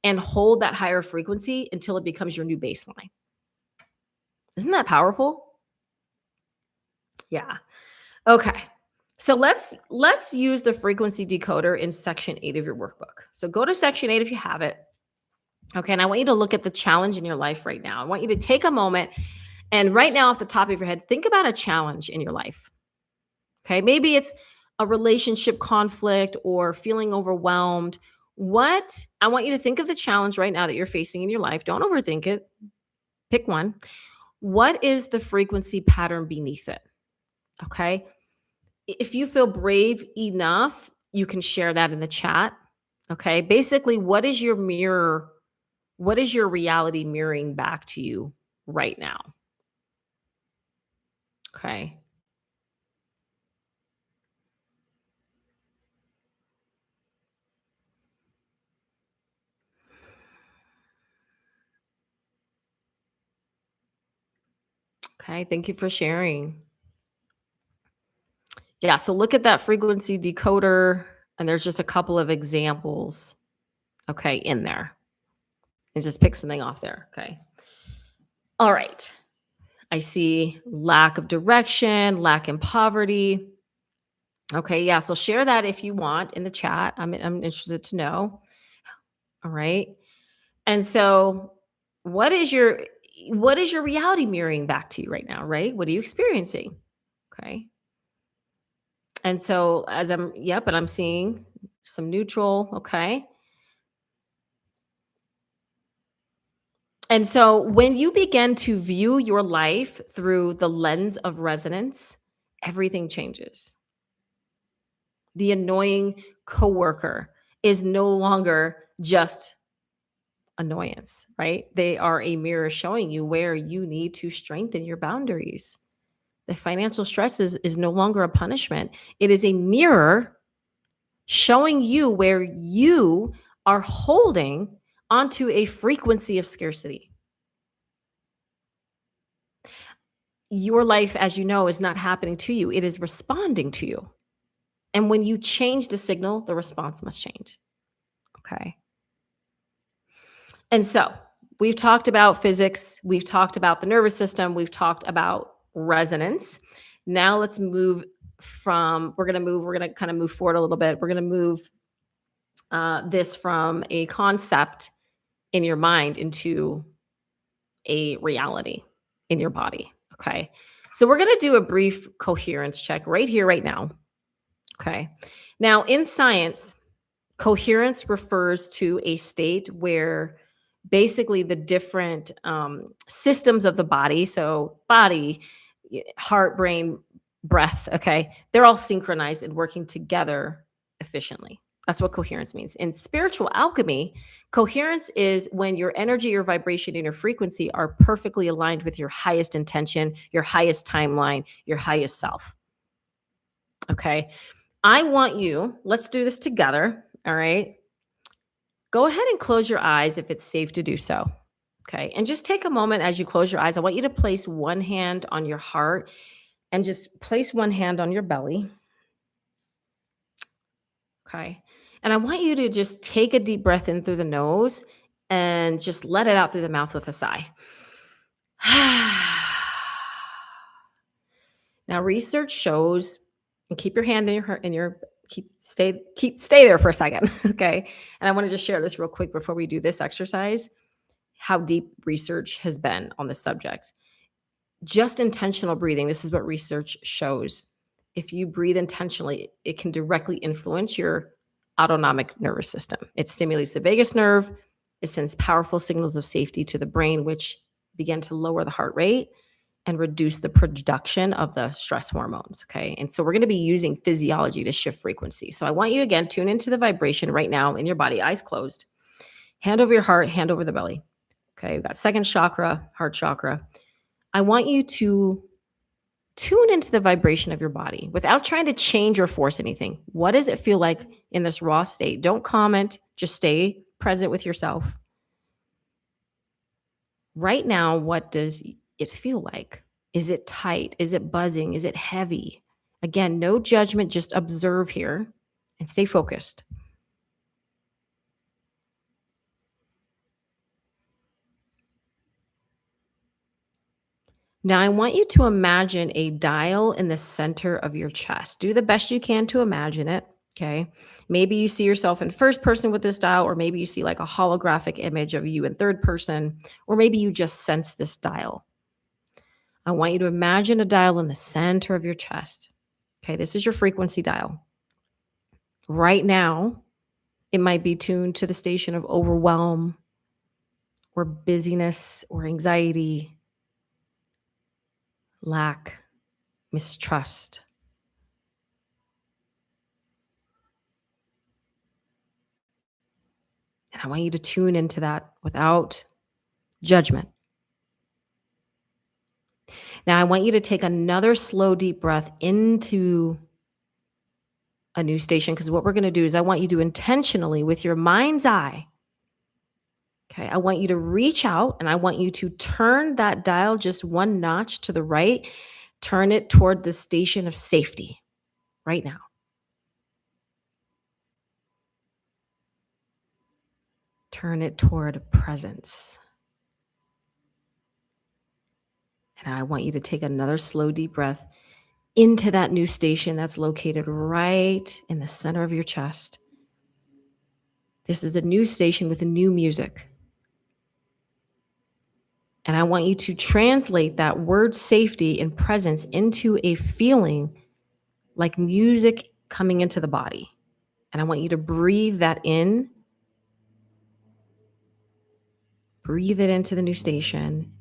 and hold that higher frequency until it becomes your new baseline. Isn't that powerful? Yeah. Okay. So let's use the frequency decoder in section 8 of your workbook. So go to section 8 if you have it. Okay. And I want you to look at the challenge in your life right now. I want you to take a moment and right now, off the top of your head, think about a challenge in your life. Okay. Maybe it's a relationship conflict or feeling overwhelmed. I want you to think of the challenge right now that you're facing in your life. Don't overthink it. Pick one. What is the frequency pattern beneath it? Okay. If you feel brave enough, you can share that in the chat. Okay. Basically, what is your mirror? What is your reality mirroring back to you right now? Okay. Okay. Thank you for sharing. Yeah. So look at that frequency decoder, and there's just a couple of examples, okay, in there. And just pick something off there. Okay. All right. I see lack of direction, lack in poverty. Okay. Yeah. So share that if you want in the chat. I'm interested to know. All right. And so what is your reality mirroring back to you right now, right? What are you experiencing? Okay. And so I'm seeing some neutral, okay? And so when you begin to view your life through the lens of resonance, everything changes. The annoying coworker is no longer just annoyance, right? They are a mirror showing you where you need to strengthen your boundaries. The financial stress is no longer a punishment. It is a mirror showing you where you are holding onto a frequency of scarcity. Your life, as you know, is not happening to you. It is responding to you. And when you change the signal, the response must change. Okay. And so we've talked about physics. We've talked about the nervous system. We've talked about resonance. Now let's we're going to kind of move forward a little bit. We're going to move this from a concept in your mind into a reality in your body. Okay. So we're going to do a brief coherence check right here, right now. Okay. Now in science, coherence refers to a state where basically the different systems of the body, so body, heart, brain, breath, okay, they're all synchronized and working together efficiently. That's what coherence means. In spiritual alchemy, coherence is when your energy, your vibration, and your frequency are perfectly aligned with your highest intention, your highest timeline, your highest self. Okay. Let's do this together. All right. Go ahead and close your eyes if it's safe to do so. Okay. And just take a moment as you close your eyes. I want you to place one hand on your heart and just place one hand on your belly. Okay. And I want you to just take a deep breath in through the nose and just let it out through the mouth with a sigh. Now, research shows, and keep your hand stay there for a second. Okay. And I want to just share this real quick before we do this exercise, how deep research has been on this subject. Just intentional breathing. This is what research shows. If you breathe intentionally, it can directly influence your autonomic nervous system. It stimulates the vagus nerve. It sends powerful signals of safety to the brain, which begin to lower the heart rate and reduce the production of the stress hormones. Okay. And so we're going to be using physiology to shift frequency. So I want you again, tune into the vibration right now in your body, eyes closed, hand over your heart, hand over the belly. Okay. We've got second chakra, heart chakra. I want you to tune into the vibration of your body without trying to change or force anything. What does it feel like in this raw state? Don't comment, just stay present with yourself. Right now, what does it feel like? Is it tight? Is it buzzing? Is it heavy? Again, no judgment, just observe here and stay focused. Now, I want you to imagine a dial in the center of your chest. Do the best you can to imagine it. Okay. Maybe you see yourself in first person with this dial, or maybe you see like a holographic image of you in third person, or maybe you just sense this dial. I want you to imagine a dial in the center of your chest. Okay. This is your frequency dial. Right now, it might be tuned to the station of overwhelm or busyness or anxiety, lack, mistrust. And I want you to tune into that without judgment. Now, I want you to take another slow, deep breath into a new station, because what we're going to do is I want you to intentionally, with your mind's eye, okay, I want you to reach out and I want you to turn that dial just one notch to the right, turn it toward the station of safety right now. Turn it toward presence. And I want you to take another slow, deep breath into that new station that's located right in the center of your chest. This is a new station with a new music. And I want you to translate that word safety and presence into a feeling like music coming into the body. And I want you to breathe that in. Breathe it into the new station.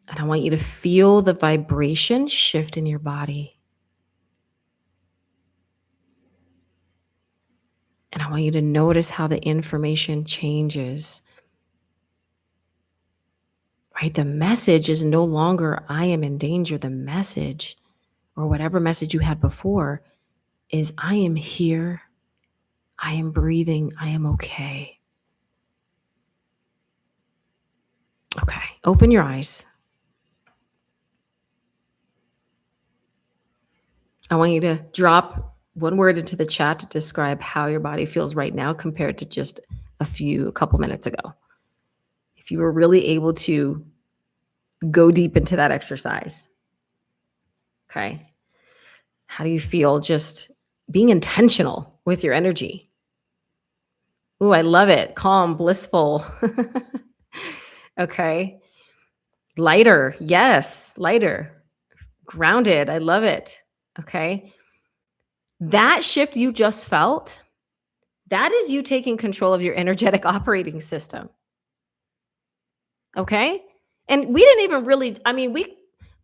And I want you to feel the vibration shift in your body. And I want you to notice how the information changes. Right? The message is no longer, I am in danger. The message, or whatever message you had before, is I am here. I am breathing. I am okay. Okay. Open your eyes. I want you to drop one word into the chat to describe how your body feels right now compared to just a couple minutes ago. If you were really able to go deep into that exercise. Okay. How do you feel just being intentional with your energy? Ooh, I love it. Calm, blissful. Okay. Lighter. Yes. Lighter. Grounded. I love it. Okay. That shift you just felt, that is you taking control of your energetic operating system. Okay. And we didn't even really,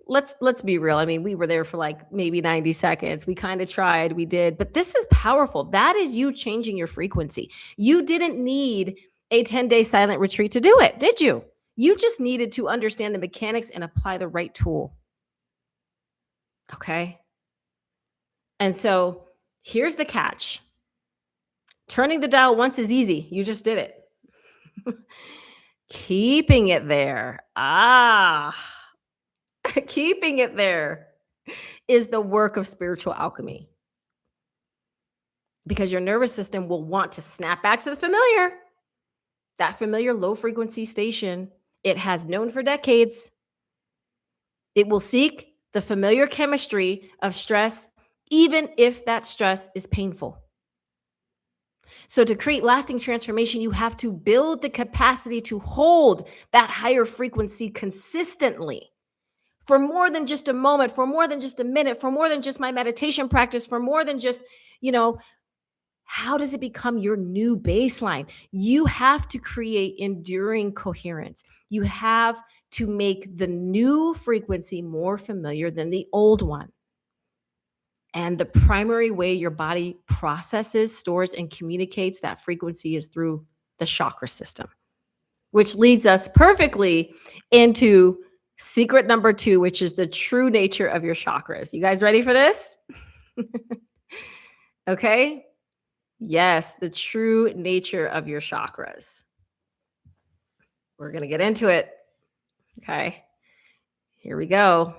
let's be real. We were there for like maybe 90 seconds. We kind of tried, we did, but this is powerful. That is you changing your frequency. You didn't need a 10-day silent retreat to do it, did you? You just needed to understand the mechanics and apply the right tool. Okay. And so here's the catch. Turning the dial once is easy. You just did it. Keeping it there. Keeping it there is the work of spiritual alchemy. Because your nervous system will want to snap back to the familiar. That familiar low frequency station it has known for decades. It will seek the familiar chemistry of stress, even if that stress is painful. So to create lasting transformation, you have to build the capacity to hold that higher frequency consistently for more than just a moment, for more than just a minute, for more than just my meditation practice, for more than just, how does it become your new baseline? You have to create enduring coherence. You have to make the new frequency more familiar than the old one. And the primary way your body processes, stores, and communicates that frequency is through the chakra system, which leads us perfectly into secret number 2, which is the true nature of your chakras. You guys ready for this? Okay. Yes, the true nature of your chakras. We're going to get into it. Okay. Here we go.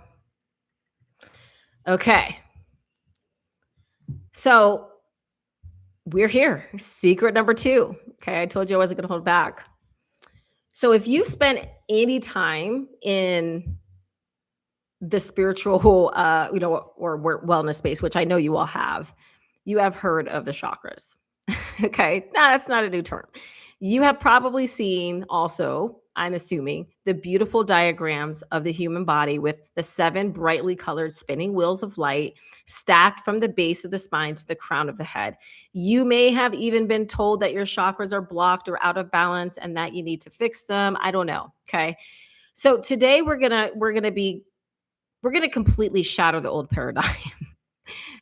Okay. So we're here. Secret number 2. Okay. I told you I wasn't going to hold back. So if you've spent any time in the spiritual, or wellness space, which I know you all have, you have heard of the chakras. Okay. No, that's not a new term. You have probably seen also, I'm assuming, the beautiful diagrams of the human body with the 7 brightly colored spinning wheels of light stacked from the base of the spine to the crown of the head. You may have even been told that your chakras are blocked or out of balance and that you need to fix them. I don't know. Okay. So today we're going to completely shatter the old paradigm.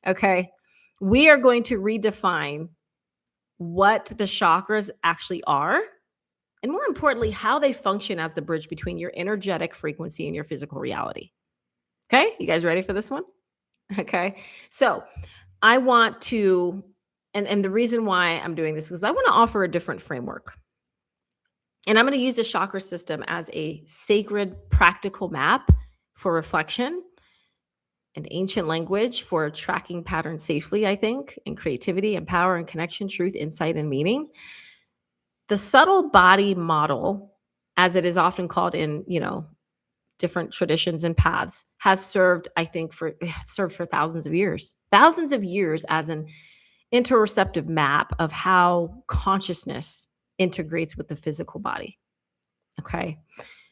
Okay. We are going to redefine what the chakras actually are, and more importantly, how they function as the bridge between your energetic frequency and your physical reality. Okay. You guys ready for this one? Okay. So I want to, and the reason why I'm doing this is I want to offer a different framework. And I'm going to use the chakra system as a sacred, practical map for reflection, an ancient language for tracking patterns safely, I think, and creativity and power and connection, truth, insight, and meaning. The subtle body model, as it is often called in, different traditions and paths, has served, I think, for thousands of years as an interoceptive map of how consciousness integrates with the physical body. Okay.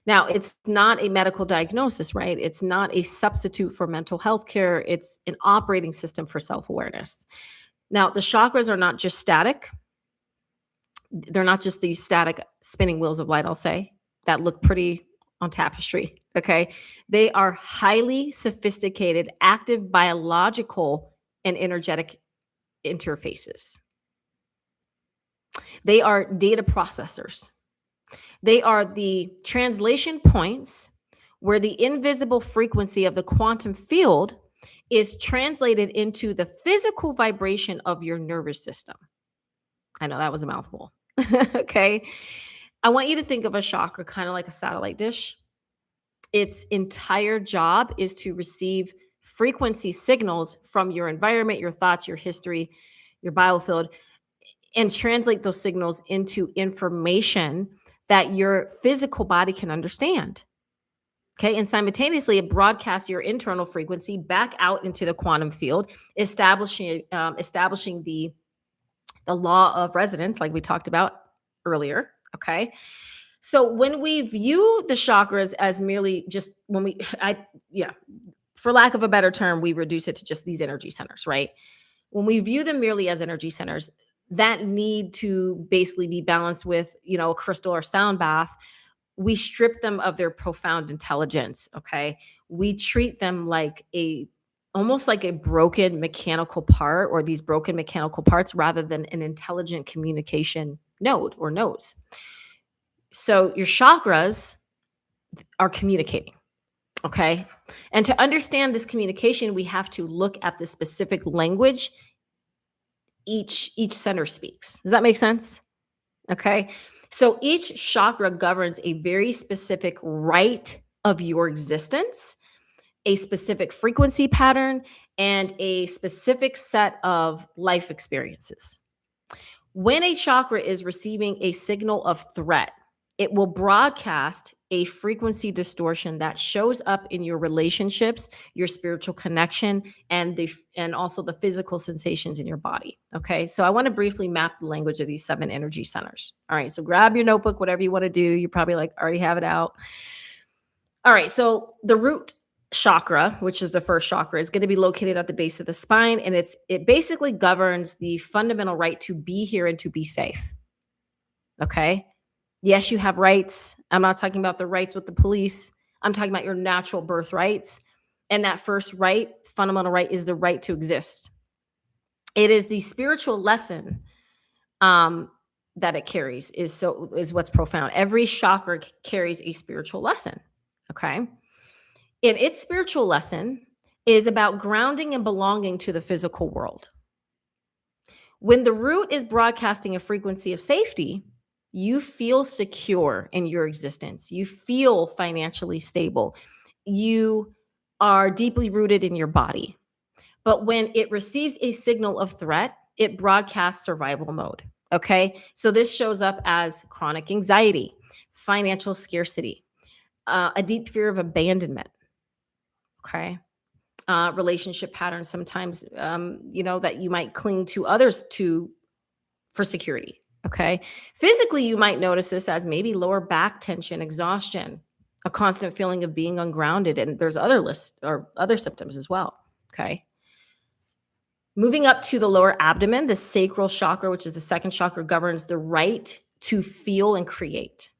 Now, it's not a medical diagnosis, right? It's not a substitute for mental health care. It's an operating system for self-awareness. Now, the chakras are not just static. They're not just these static spinning wheels of light, I'll say, that look pretty on tapestry. Okay. They are highly sophisticated, active biological and energetic interfaces. They are data processors. They are the translation points where the invisible frequency of the quantum field is translated into the physical vibration of your nervous system. I know that was a mouthful. Okay. I want you to think of a chakra kind of like a satellite dish. Its entire job is to receive frequency signals from your environment, your thoughts, your history, your biofield, and translate those signals into information that your physical body can understand. Okay. And simultaneously, it broadcasts your internal frequency back out into the quantum field, establishing the law of resonance, like we talked about earlier. Okay. So when we view the chakras as merely just for lack of a better term, we reduce it to just these energy centers, right? When we view them merely as energy centers that need to basically be balanced with, a crystal or sound bath, we strip them of their profound intelligence. Okay. We treat them almost like a broken mechanical part, or these broken mechanical parts, rather than an intelligent communication node or nodes. So your chakras are communicating. Okay. And to understand this communication, we have to look at the specific language each center speaks. Does that make sense? Okay. So each chakra governs a very specific right of your existence, a specific frequency pattern, and a specific set of life experiences. When a chakra is receiving a signal of threat, it will broadcast a frequency distortion that shows up in your relationships, your spiritual connection, and also the physical sensations in your body. Okay. So I want to briefly map the language of these 7 energy centers. All right. So grab your notebook, whatever you want to do. You probably already have it out. All right. So the root chakra, which is the first chakra, is going to be located at the base of the spine, and it basically governs the fundamental right to be here and to be safe. Okay? Yes, you have rights. I'm not talking about the rights with the police. I'm talking about your natural birth rights. And that first right, fundamental right, is the right to exist. It is the spiritual lesson that it carries is what's profound. Every chakra carries a spiritual lesson. Okay. And its spiritual lesson is about grounding and belonging to the physical world. When the root is broadcasting a frequency of safety, you feel secure in your existence. You feel financially stable. You are deeply rooted in your body. But when it receives a signal of threat, it broadcasts survival mode. Okay. So this shows up as chronic anxiety, financial scarcity, a deep fear of abandonment. Okay. Relationship patterns sometimes, that you might cling to others for security. Okay. Physically, you might notice this as maybe lower back tension, exhaustion, a constant feeling of being ungrounded. And there's other lists or other symptoms as well. Okay. Moving up to the lower abdomen, the sacral chakra, which is the second chakra, governs the right to feel and create.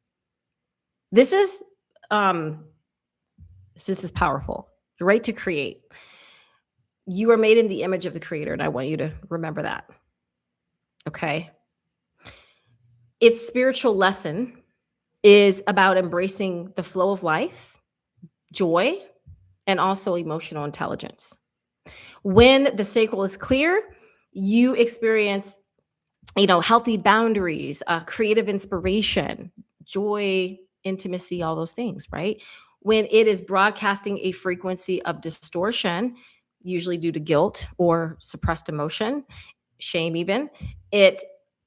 This is powerful. The right to create. You are made in the image of the creator, and I want you to remember that. Okay. Its spiritual lesson is about embracing the flow of life, joy, and also emotional intelligence. When the sacral is clear, you experience, healthy boundaries, creative inspiration, joy, intimacy, all those things, right? When it is broadcasting a frequency of distortion, usually due to guilt or suppressed emotion, shame even, it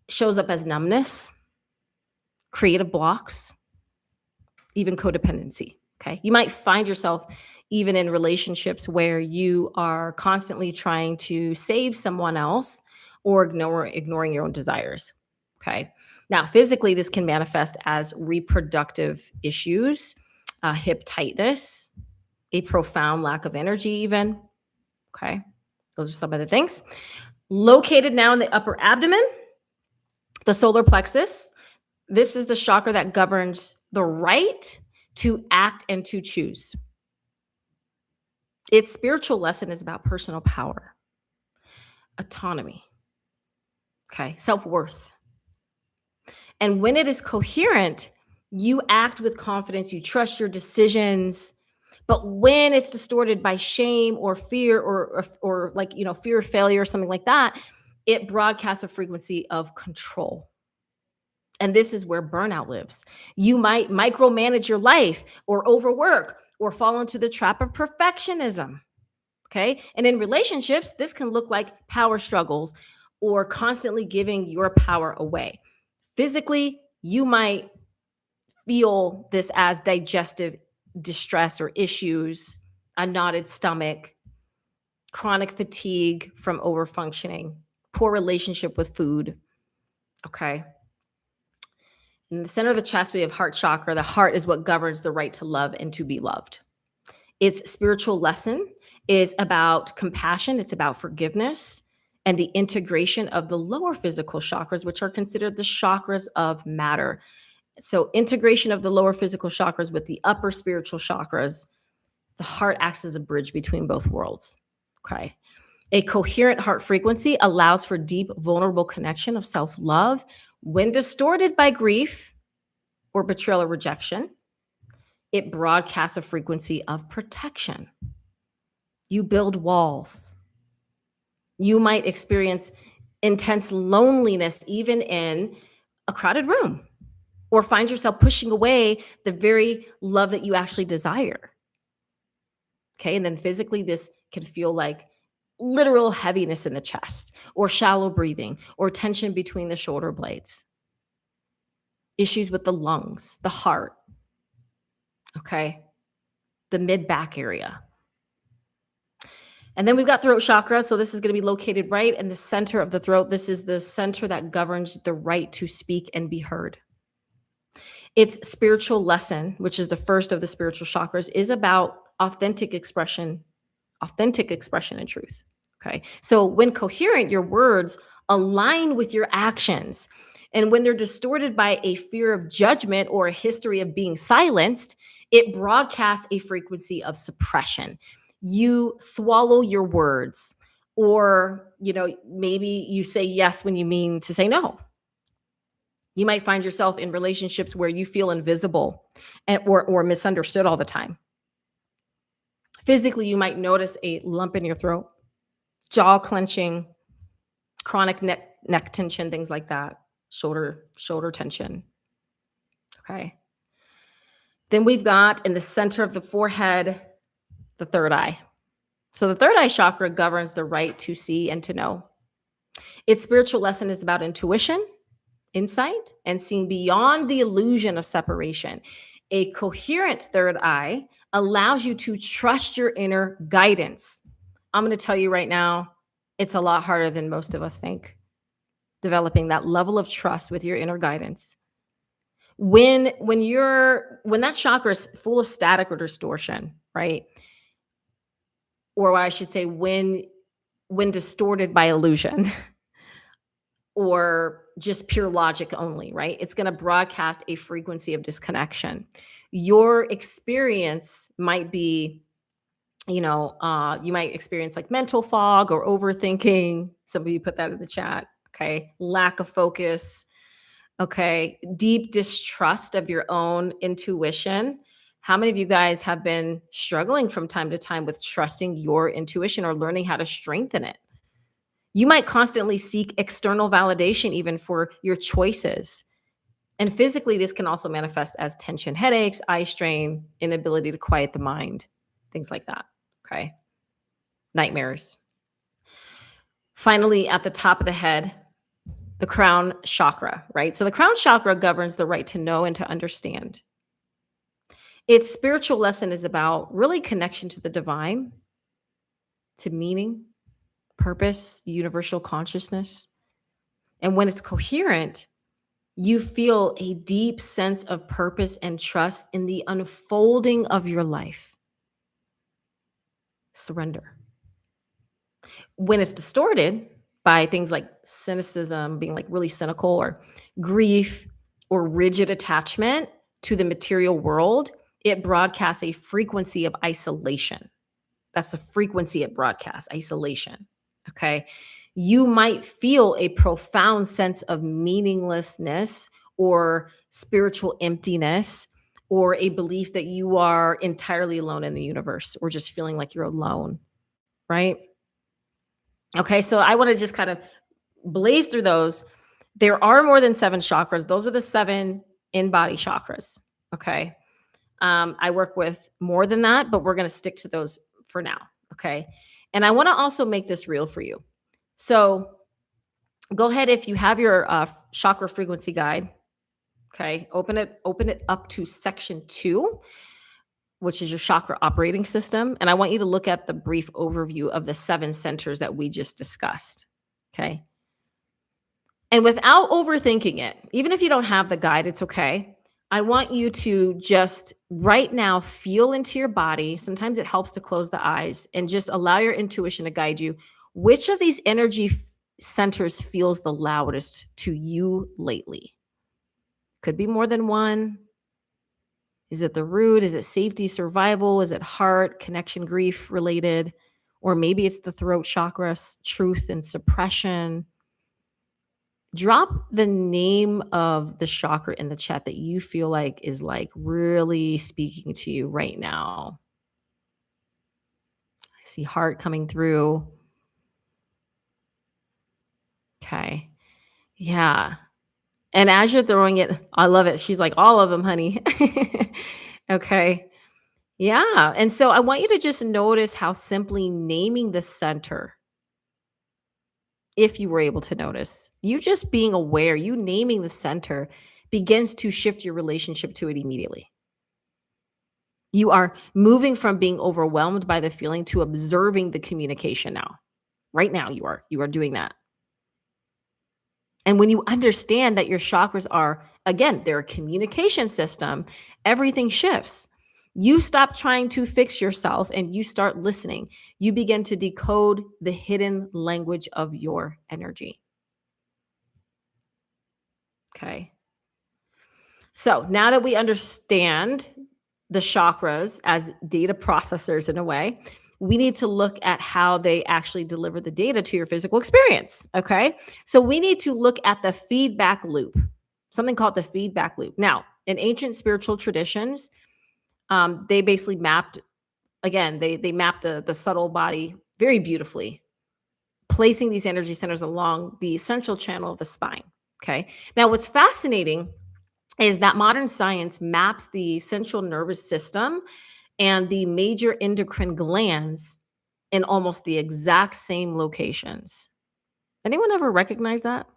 shows up as numbness, creative blocks, even codependency. Okay. You might find yourself even in relationships where you are constantly trying to save someone else or ignoring your own desires. Okay. Now, physically, this can manifest as reproductive issues, hip tightness, a profound lack of energy, even. Okay. Those are some of the things. Located now in the upper abdomen, the solar plexus. This is the chakra that governs the right to act and to choose. Its spiritual lesson is about personal power, autonomy, okay, self-worth. And when it is coherent, you act with confidence, you trust your decisions. But when it's distorted by shame or fear or fear of failure or something like that, it broadcasts a frequency of control. And this is where burnout lives. You might micromanage your life or overwork or fall into the trap of perfectionism. Okay. And in relationships, this can look like power struggles or constantly giving your power away. Physically, you might feel this as digestive distress or issues, a knotted stomach, chronic fatigue from overfunctioning, poor relationship with food. Okay. In the center of the chest, we have heart chakra. The heart is what governs the right to love and to be loved. Its spiritual lesson is about compassion. It's about forgiveness and the integration of the lower physical chakras, which are considered the chakras of matter. So integration of the lower physical chakras with the upper spiritual chakras, the heart acts as a bridge between both worlds. Okay. A coherent heart frequency allows for deep, vulnerable connection of self-love. When distorted by grief or betrayal or rejection, it broadcasts a frequency of protection. You build walls. You might experience intense loneliness even in a crowded room, or find yourself pushing away the very love that you actually desire. Okay, and then physically, this can feel like literal heaviness in the chest, or shallow breathing, or tension between the shoulder blades. Issues with the lungs, the heart, okay, the mid-back area. And then we've got throat chakra. So this is going to be located right in the center of the throat. This is the center that governs the right to speak and be heard. Its spiritual lesson, which is the first of the spiritual chakras, is about authentic expression, and truth. Okay. So when coherent, your words align with your actions. And when they're distorted by a fear of judgment or a history of being silenced, it broadcasts a frequency of suppression. You swallow your words, or, maybe you say yes when you mean to say no. You might find yourself in relationships where you feel invisible or misunderstood all the time. Physically, you might notice a lump in your throat, jaw clenching, chronic neck tension, things like that, shoulder tension. Okay. Then we've got in the center of the forehead, the third eye. So the third eye chakra governs the right to see and to know. Its spiritual lesson is about intuition, insight, and seeing beyond the illusion of separation. A coherent third eye allows you to trust your inner guidance. I'm going to tell you right now, it's a lot harder than most of us think, developing that level of trust with your inner guidance. When that chakra is full of static or distortion, right? Or I should say when distorted by illusion or just pure logic only, right? It's going to broadcast a frequency of disconnection. Your experience might be, you might experience like mental fog or overthinking. Some of you put that in the chat. Okay. Lack of focus. Okay. Deep distrust of your own intuition. How many of you guys have been struggling from time to time with trusting your intuition or learning how to strengthen it? You might constantly seek external validation even for your choices. And physically, this can also manifest as tension, headaches, eye strain, inability to quiet the mind, things like that. Okay. Nightmares. Finally, at the top of the head, the crown chakra, right? So the crown chakra governs the right to know and to understand. Its spiritual lesson is about really connection to the divine, to meaning, purpose, universal consciousness. And when it's coherent, you feel a deep sense of purpose and trust in the unfolding of your life. Surrender. When it's distorted by things like cynicism, being like really cynical, or grief, or rigid attachment to the material world, it broadcasts a frequency of isolation. That's the frequency it broadcasts, isolation. Okay. You might feel a profound sense of meaninglessness or spiritual emptiness, or a belief that you are entirely alone in the universe, or just feeling like you're alone. Right. Okay. So I want to just kind of blaze through those. There are more than 7 chakras. Those are the 7 in-body chakras. Okay. I work with more than that, but we're going to stick to those for now. Okay. And I want to also make this real for you. So go ahead, if you have your chakra frequency guide, okay, open it up to section 2, which is your chakra operating system. And I want you to look at the brief overview of the 7 centers that we just discussed. Okay. And without overthinking it, even if you don't have the guide, it's okay. I want you to just right now feel into your body. Sometimes it helps to close the eyes and just allow your intuition to guide you. Which of these energy centers feels the loudest to you lately? Could be more than one. Is it the root? Is it safety, survival? Is it heart, connection, grief related? Or maybe it's the throat chakra, truth and suppression. Drop the name of the chakra in the chat that you feel like is like really speaking to you right now. I see heart coming through. Okay. Yeah. And as you're throwing it, I love it. She's like, all of them, honey. Okay. Yeah. And so I want you to just notice how simply naming the center, if you were able to notice, you just being aware, you naming the center begins to shift your relationship to it immediately. You are moving from being overwhelmed by the feeling to observing the communication now. Right now, you are doing that. And when you understand that your chakras are, again, they're a communication system, everything shifts. You stop trying to fix yourself and you start listening. You begin to decode the hidden language of your energy. Okay. So now that we understand the chakras as data processors in a way, we need to look at how they actually deliver the data to your physical experience. Okay. So we need to look at the feedback loop, something called the feedback loop. Now, in ancient spiritual traditions, they basically mapped, again, they mapped the subtle body very beautifully, placing these energy centers along the essential channel of the spine. Okay. Now, what's fascinating is that modern science maps the central nervous system and the major endocrine glands in almost the exact same locations. Anyone ever recognize that?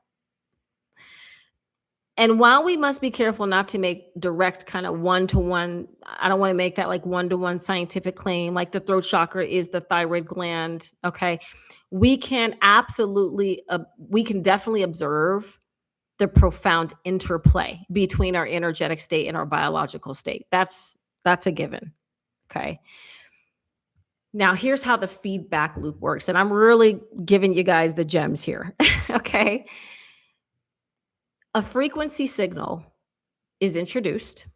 And while we must be careful not to make direct kind of one to one, I don't want to make that like one to one scientific claim, like the throat chakra is the thyroid gland. Okay. We can absolutely, we can definitely observe the profound interplay between our energetic state and our biological state. That's a given. Okay. Now, here's how the feedback loop works. And I'm really giving you guys the gems here. Okay. A frequency signal is introduced.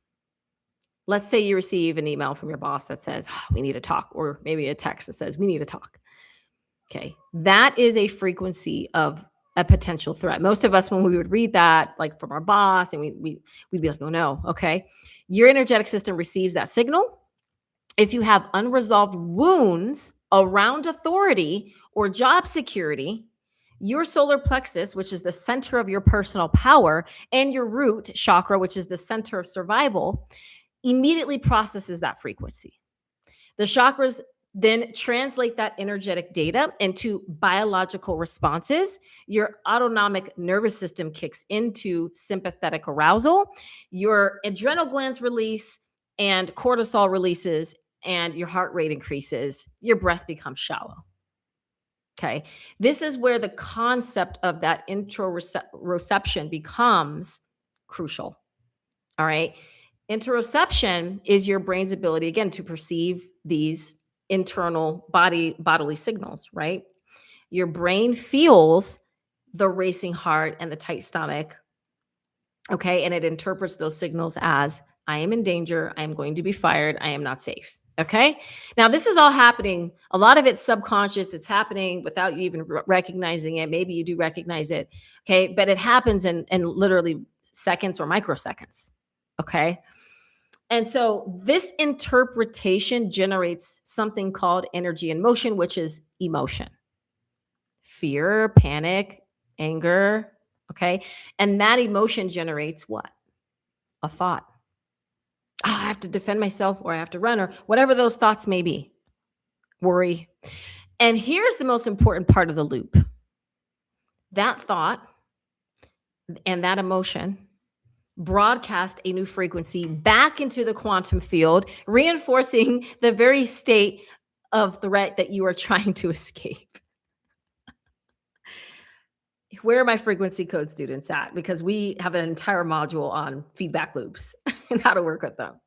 Let's say you receive an email from your boss that says, "Oh, we need to talk," or maybe a text that says, "We need to talk." Okay. That is a frequency of a potential threat. Most of us, when we would read that, like from our boss, and we'd be like, "Oh no." Okay. Your energetic system receives that signal. If you have unresolved wounds around authority or job security, your solar plexus, which is the center of your personal power, and your root chakra, which is the center of survival, immediately processes that frequency. The chakras then translate that energetic data into biological responses. Your autonomic nervous system kicks into sympathetic arousal. Your adrenal glands release and cortisol releases, and your heart rate increases. Your breath becomes shallow. Okay. This is where the concept of that interoception becomes crucial. All right. Interoception is your brain's ability, again, to perceive these internal bodily signals, right? Your brain feels the racing heart and the tight stomach. Okay. And it interprets those signals as I am in danger. I am going to be fired. I am not safe. Okay. Now, this is all happening. A lot of it's subconscious. It's happening without you even recognizing it. Maybe you do recognize it. Okay. But it happens in literally seconds or microseconds. Okay. And so this interpretation generates something called energy in motion, which is emotion, fear, panic, anger. Okay. And that emotion generates what? A thought. Oh, I have to defend myself, or I have to run, or whatever those thoughts may be. Worry. And here's the most important part of the loop. That thought and that emotion broadcast a new frequency back into the quantum field, reinforcing the very state of threat that you are trying to escape. Where are my frequency code students at? Because we have an entire module on feedback loops and how to work with them.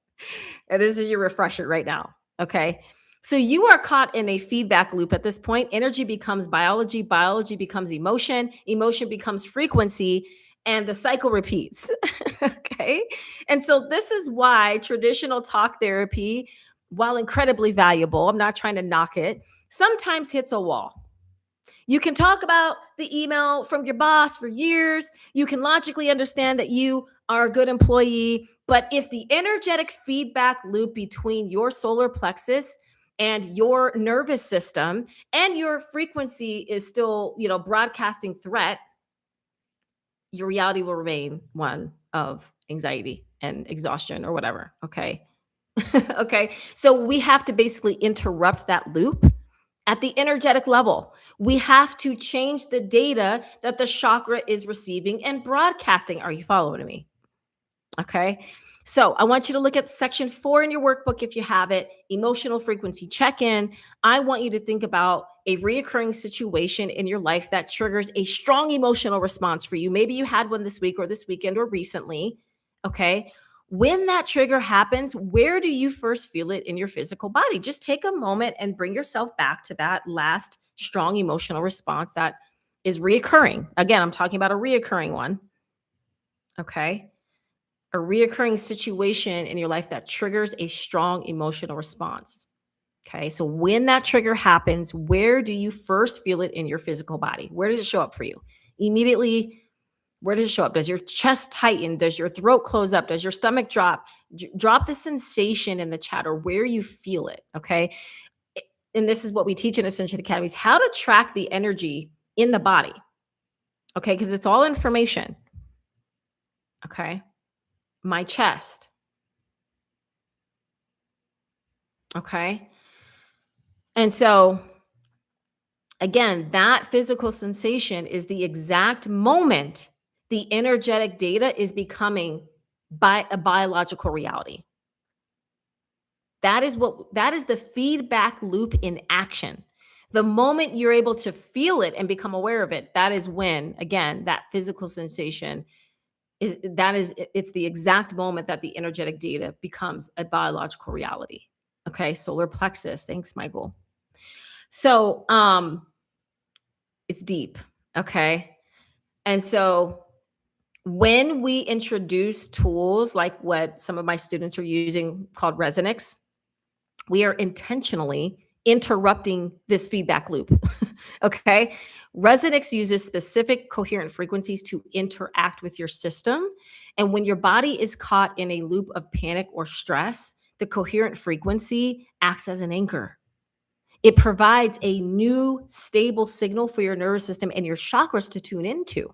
And this is your refresher right now. Okay. So you are caught in a feedback loop at this point. Energy becomes biology, biology becomes emotion, emotion becomes frequency, and the cycle repeats. Okay. And so this is why traditional talk therapy, while incredibly valuable, I'm not trying to knock it, sometimes hits a wall. You can talk about the email from your boss for years. You can logically understand that you are a good employee. But if the energetic feedback loop between your solar plexus and your nervous system and your frequency is still, broadcasting threat, your reality will remain one of anxiety and exhaustion or whatever. Okay. Okay. So we have to basically interrupt that loop at the energetic level. We have to change the data that the chakra is receiving and broadcasting. Are you following me? Okay. So I want you to look at section 4 in your workbook if you have it, emotional frequency check-in. I want you to think about a reoccurring situation in your life that triggers a strong emotional response for you. Maybe you had one this week or this weekend or recently. Okay. When that trigger happens, where do you first feel it in your physical body? Just take a moment and bring yourself back to that last strong emotional response that is reoccurring. Again, I'm talking about a reoccurring one. Okay. A reoccurring situation in your life that triggers a strong emotional response. Okay. So when that trigger happens, where do you first feel it in your physical body? Where does it show up for you? Immediately, where does it show up? Does your chest tighten? Does your throat close up? Does your stomach drop? Drop the sensation in the chat or where you feel it. Okay. And this is what we teach in Ascension Academies, how to track the energy in the body. Okay. Because it's all information. Okay. My chest. Okay. And so, again, that physical sensation is the exact moment the energetic data is becoming by a biological reality. That is the feedback loop in action. The moment you're able to feel it and become aware of it, that is when, again, that physical sensation it's the exact moment that the energetic data becomes a biological reality. Okay, solar plexus. Thanks, Michael. So, it's deep. Okay. And so when we introduce tools like what some of my students are using called Resonix, we are intentionally interrupting this feedback loop. Okay. Resonix uses specific coherent frequencies to interact with your system. And when your body is caught in a loop of panic or stress, the coherent frequency acts as an anchor. It provides a new stable signal for your nervous system and your chakras to tune into.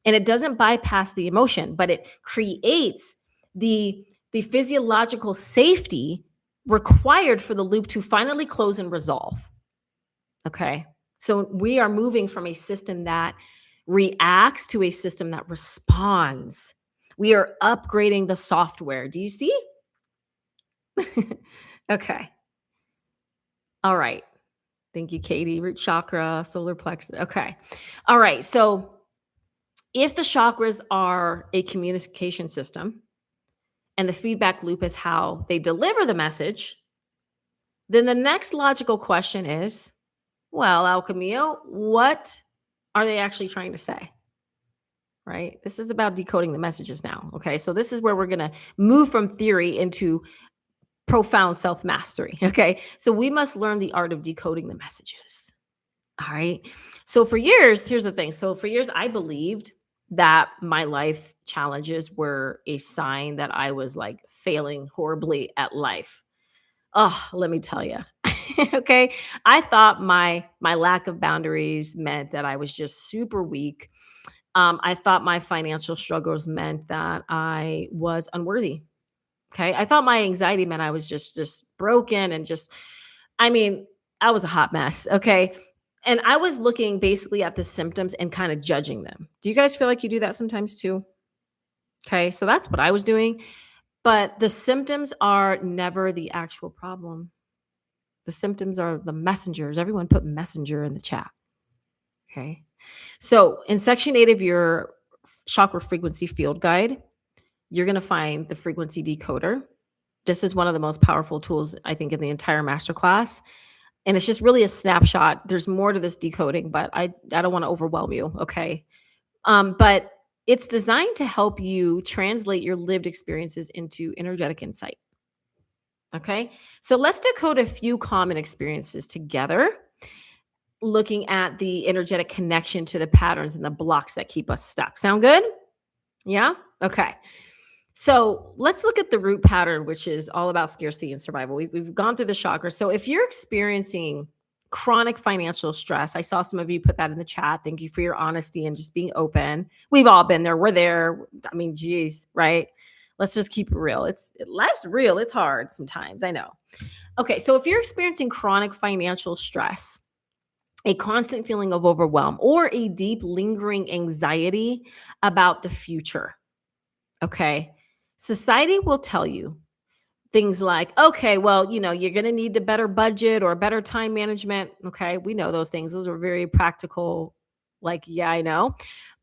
And it doesn't bypass the emotion, but it creates the physiological safety required for the loop to finally close and resolve. Okay. So we are moving from a system that reacts to a system that responds. We are upgrading the software. Do you see? Okay. All right. Thank you, Katie. Root chakra, solar plexus. Okay. All right. So if the chakras are a communication system and the feedback loop is how they deliver the message, then the next logical question is, well, Alchemio, what are they actually trying to say? Right? This is about decoding the messages now. Okay. So this is where we're going to move from theory into profound self mastery. Okay. So we must learn the art of decoding the messages. All right. So for years, here's the thing. So for years, I believed that my life challenges were a sign that I was like failing horribly at life. Oh, let me tell you. Okay. I thought my lack of boundaries meant that I was just super weak. I thought my financial struggles meant that I was unworthy. Okay. I thought my anxiety meant I was just broken and just, I mean, I was a hot mess. Okay. And I was looking basically at the symptoms and kind of judging them. Do you guys feel like you do that sometimes too? Okay. So that's what I was doing. But the symptoms are never the actual problem. The symptoms are the messengers. Everyone put messenger in the chat. Okay. So in section 8 of your chakra frequency field guide, you're going to find the frequency decoder. This is one of the most powerful tools, I think, in the entire masterclass. And it's just really a snapshot. There's more to this decoding, but I don't want to overwhelm you. Okay. But it's designed to help you translate your lived experiences into energetic insight. Okay. So let's decode a few common experiences together, looking at the energetic connection to the patterns and the blocks that keep us stuck. Sound good? Yeah. Okay. So let's look at the root pattern, which is all about scarcity and survival. We've gone through the chakras. So if you're experiencing chronic financial stress, I saw some of you put that in the chat. Thank you for your honesty and just being open. We've all been there. We're there. I mean, geez, right? Let's just keep it real. Life's real. It's hard sometimes. I know. Okay. So if you're experiencing chronic financial stress, a constant feeling of overwhelm, or a deep lingering anxiety about the future, okay, society will tell you things like, okay, well, you're going to need a better budget or better time management. Okay. We know those things. Those are very practical Like, yeah, I know.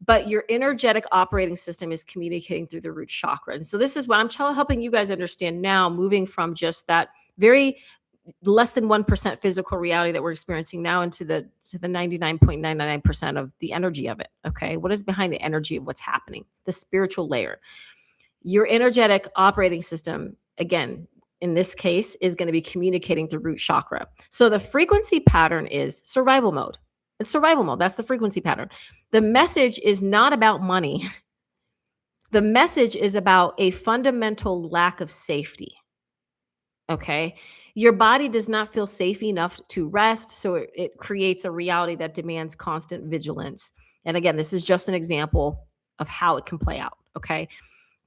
But your energetic operating system is communicating through the root chakra. And so this is what I'm helping you guys understand now, moving from just that very less than 1% physical reality that we're experiencing now into the 99.999% of the energy of it. Okay. What is behind the energy of what's happening? The spiritual layer. Your energetic operating system, again, in this case, is going to be communicating through root chakra. So the frequency pattern is survival mode. It's survival mode. That's the frequency pattern. The message is not about money. The message is about a fundamental lack of safety. Okay. Your body does not feel safe enough to rest. So it creates a reality that demands constant vigilance. And again, this is just an example of how it can play out. Okay.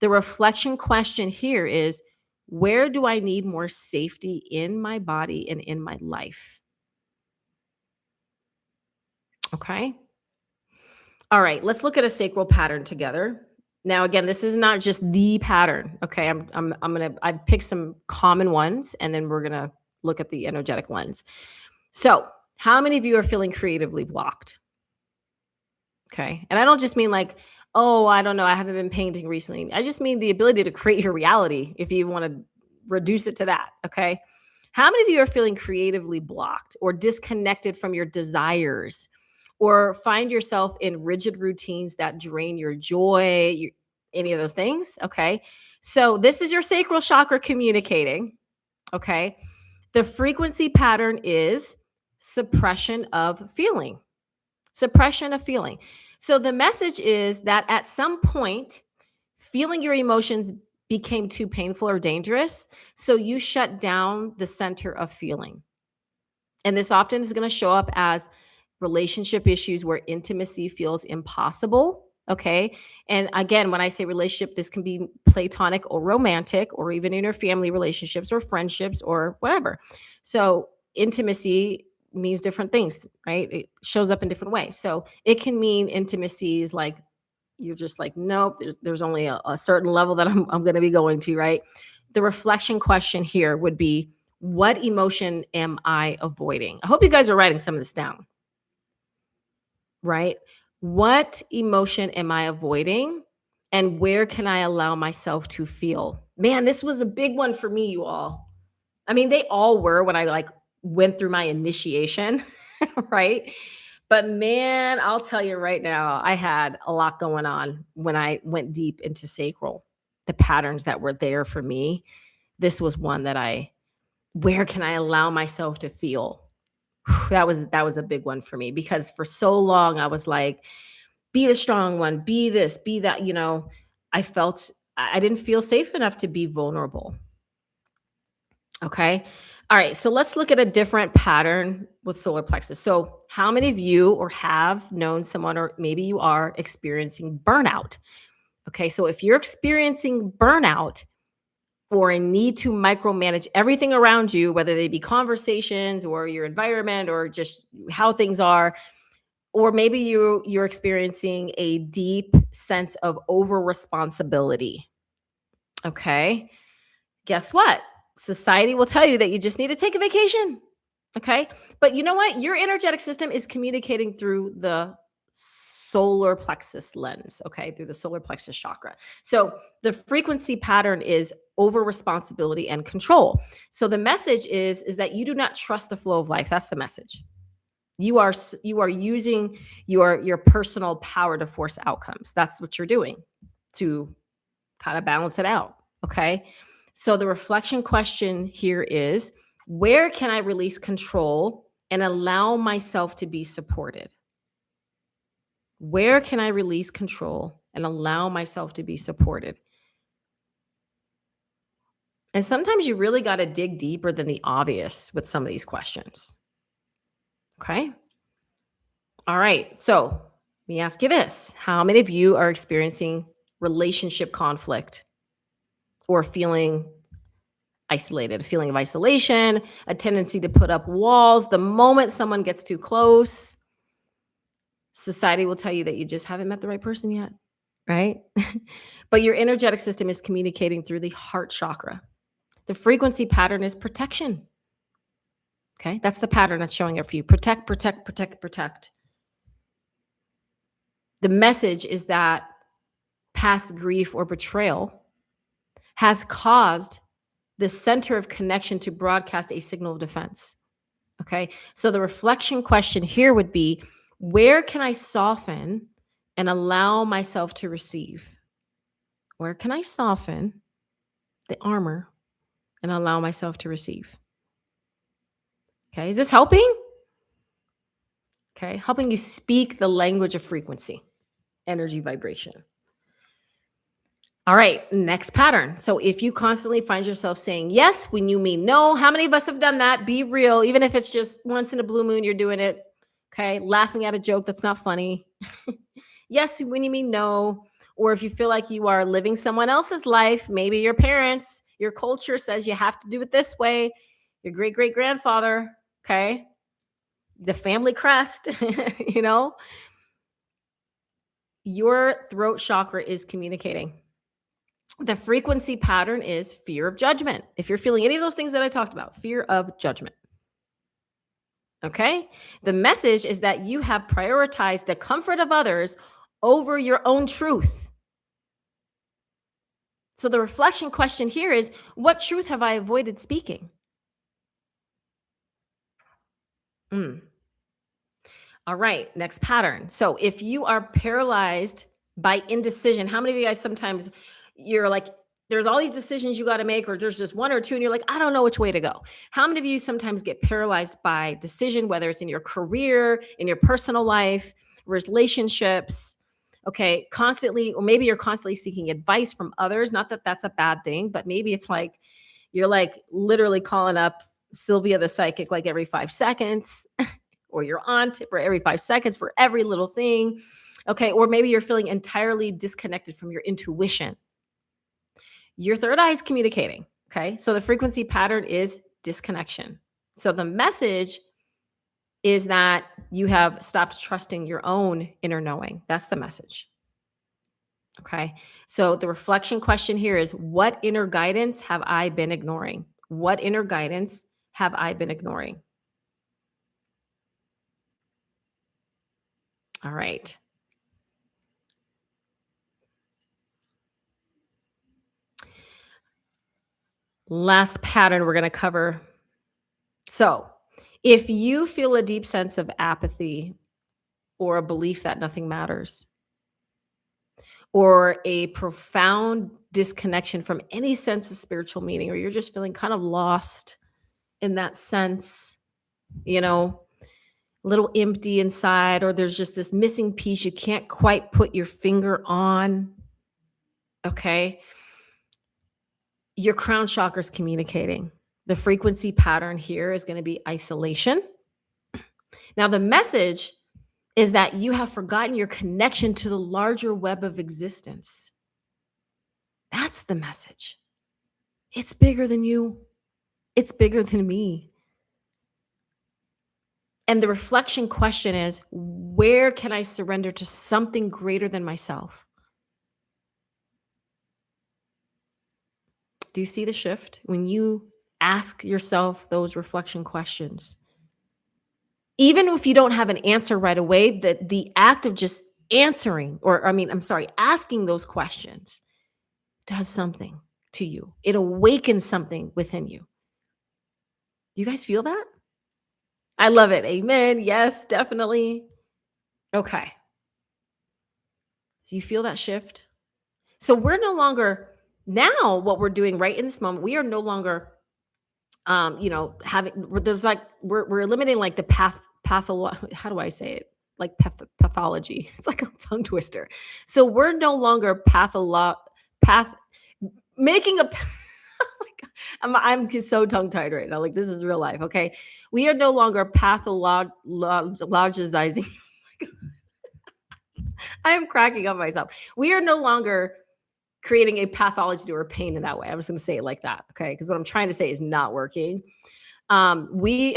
The reflection question here is, where do I need more safety in my body and in my life? Okay. All right, let's look at a sacral pattern together. Now, again, this is not just the pattern. Okay, I picked some common ones, and then we're gonna look at the energetic lens. So, how many of you are feeling creatively blocked? Okay, and I don't just mean like, oh, I don't know, I haven't been painting recently. I just mean the ability to create your reality. If you want to reduce it to that, okay. How many of you are feeling creatively blocked or disconnected from your desires, or find yourself in rigid routines that drain your joy, any of those things? Okay. So this is your sacral chakra communicating. Okay. The frequency pattern is suppression of feeling. Suppression of feeling. So the message is that at some point, feeling your emotions became too painful or dangerous. So you shut down the center of feeling. And this often is going to show up as relationship issues where intimacy feels impossible. Okay. And again, when I say relationship, this can be platonic or romantic, or even in your family relationships or friendships or whatever. So intimacy means different things, right? It shows up in different ways. So it can mean intimacies like you're just like, nope, there's only a certain level that I'm going to be going to, right? The reflection question here would be, what emotion am I avoiding? I hope you guys are writing some of this down, right? What emotion am I avoiding? And where can I allow myself to feel? Man, this was a big one for me, you all. I mean, they all were when I like went through my initiation, right? But man, I'll tell you right now, I had a lot going on when I went deep into sacral. The patterns that were there for me, this was one that where can I allow myself to feel? That was a big one for me, because for so long I was like, be the strong one, be this, be that, I felt I didn't feel safe enough to be vulnerable. Okay. All right. So let's look at a different pattern with solar plexus. So, how many of you or have known someone, or maybe you are experiencing burnout? Okay. So, if you're experiencing burnout or a need to micromanage everything around you, whether they be conversations or your environment or just how things are, or maybe you're experiencing a deep sense of over responsibility. Okay. Guess what? Society will tell you that you just need to take a vacation. Okay. But you know what? Your energetic system is communicating through the solar plexus lens. Okay. Through the solar plexus chakra. So the frequency pattern is over responsibility and control. So the message is that you do not trust the flow of life. That's the message. You are using your personal power to force outcomes. That's what you're doing to kind of balance it out. Okay. So the reflection question here is, where can I release control and allow myself to be supported? Where can I release control and allow myself to be supported? And sometimes you really got to dig deeper than the obvious with some of these questions. Okay. All right. So let me ask you this. How many of you are experiencing relationship conflict or feeling isolated, a feeling of isolation, a tendency to put up walls the moment someone gets too close? Society will tell you that you just haven't met the right person yet, right? But your energetic system is communicating through the heart chakra. The frequency pattern is protection. Okay, that's the pattern that's showing up for you. Protect, protect, protect, protect. The message is that past grief or betrayal has caused the center of connection to broadcast a signal of defense. Okay. So the reflection question here would be, where can I soften and allow myself to receive? Where can I soften the armor and allow myself to receive? Okay. Is this helping? Okay. Helping you speak the language of frequency, energy, vibration. All right, next pattern. So if you constantly find yourself saying yes when you mean no, how many of us have done that? Be real, even if it's just once in a blue moon, you're doing it. Okay, laughing at a joke that's not funny. Yes when you mean no, or if you feel like you are living someone else's life, maybe your parents, your culture says you have to do it this way, your great great grandfather, okay, the family crest, you know, your throat chakra is communicating. The frequency pattern is fear of judgment. If you're feeling any of those things that I talked about, fear of judgment. Okay. The message is that you have prioritized the comfort of others over your own truth. So the reflection question here is, what truth have I avoided speaking? All right. Next pattern. So if you are paralyzed by indecision, how many of you guys sometimes you're like, there's all these decisions you got to make, or there's just one or two, and you're like, I don't know which way to go. How many of you sometimes get paralyzed by decision, whether it's in your career, in your personal life, relationships? Okay, constantly, or maybe you're constantly seeking advice from others. Not that that's a bad thing, but maybe it's like you're like literally calling up Sylvia the psychic like every 5 seconds, or your aunt for every 5 seconds for every little thing. Okay, or maybe you're feeling entirely disconnected from your intuition. Your third eye is communicating. Okay. So the frequency pattern is disconnection. So the message is that you have stopped trusting your own inner knowing. That's the message. Okay. So the reflection question here is, what inner guidance have I been ignoring? What inner guidance have I been ignoring? All right. Last pattern we're going to cover. So, if you feel a deep sense of apathy or a belief that nothing matters, or a profound disconnection from any sense of spiritual meaning, or you're just feeling kind of lost in that sense, you know, a little empty inside, or there's just this missing piece you can't quite put your finger on, okay, your crown chakra is communicating. The frequency pattern here is going to be isolation. Now, the message is that you have forgotten your connection to the larger web of existence. That's the message. It's bigger than you. It's bigger than me. And the reflection question is, where can I surrender to something greater than myself? Do you see the shift when you ask yourself those reflection questions? Even if you don't have an answer right away, the act of just answering, or asking those questions does something to you. It awakens something within you. Do you guys feel that? I love it. Amen. Yes, definitely. Okay. Do you feel that shift? So we're no longer, now what we're doing right in this moment, we are no longer there's like we're eliminating like the how do I say it? Like pathology. It's like a tongue twister. So we're no longer path making a oh my God. I'm so tongue tied right now. Like, this is real life. Okay. We are no longer pathologizing. I am cracking up myself. We are no longer creating a pathology or pain in that way. I'm just going to say it like that. Okay. Because what I'm trying to say is not working. We,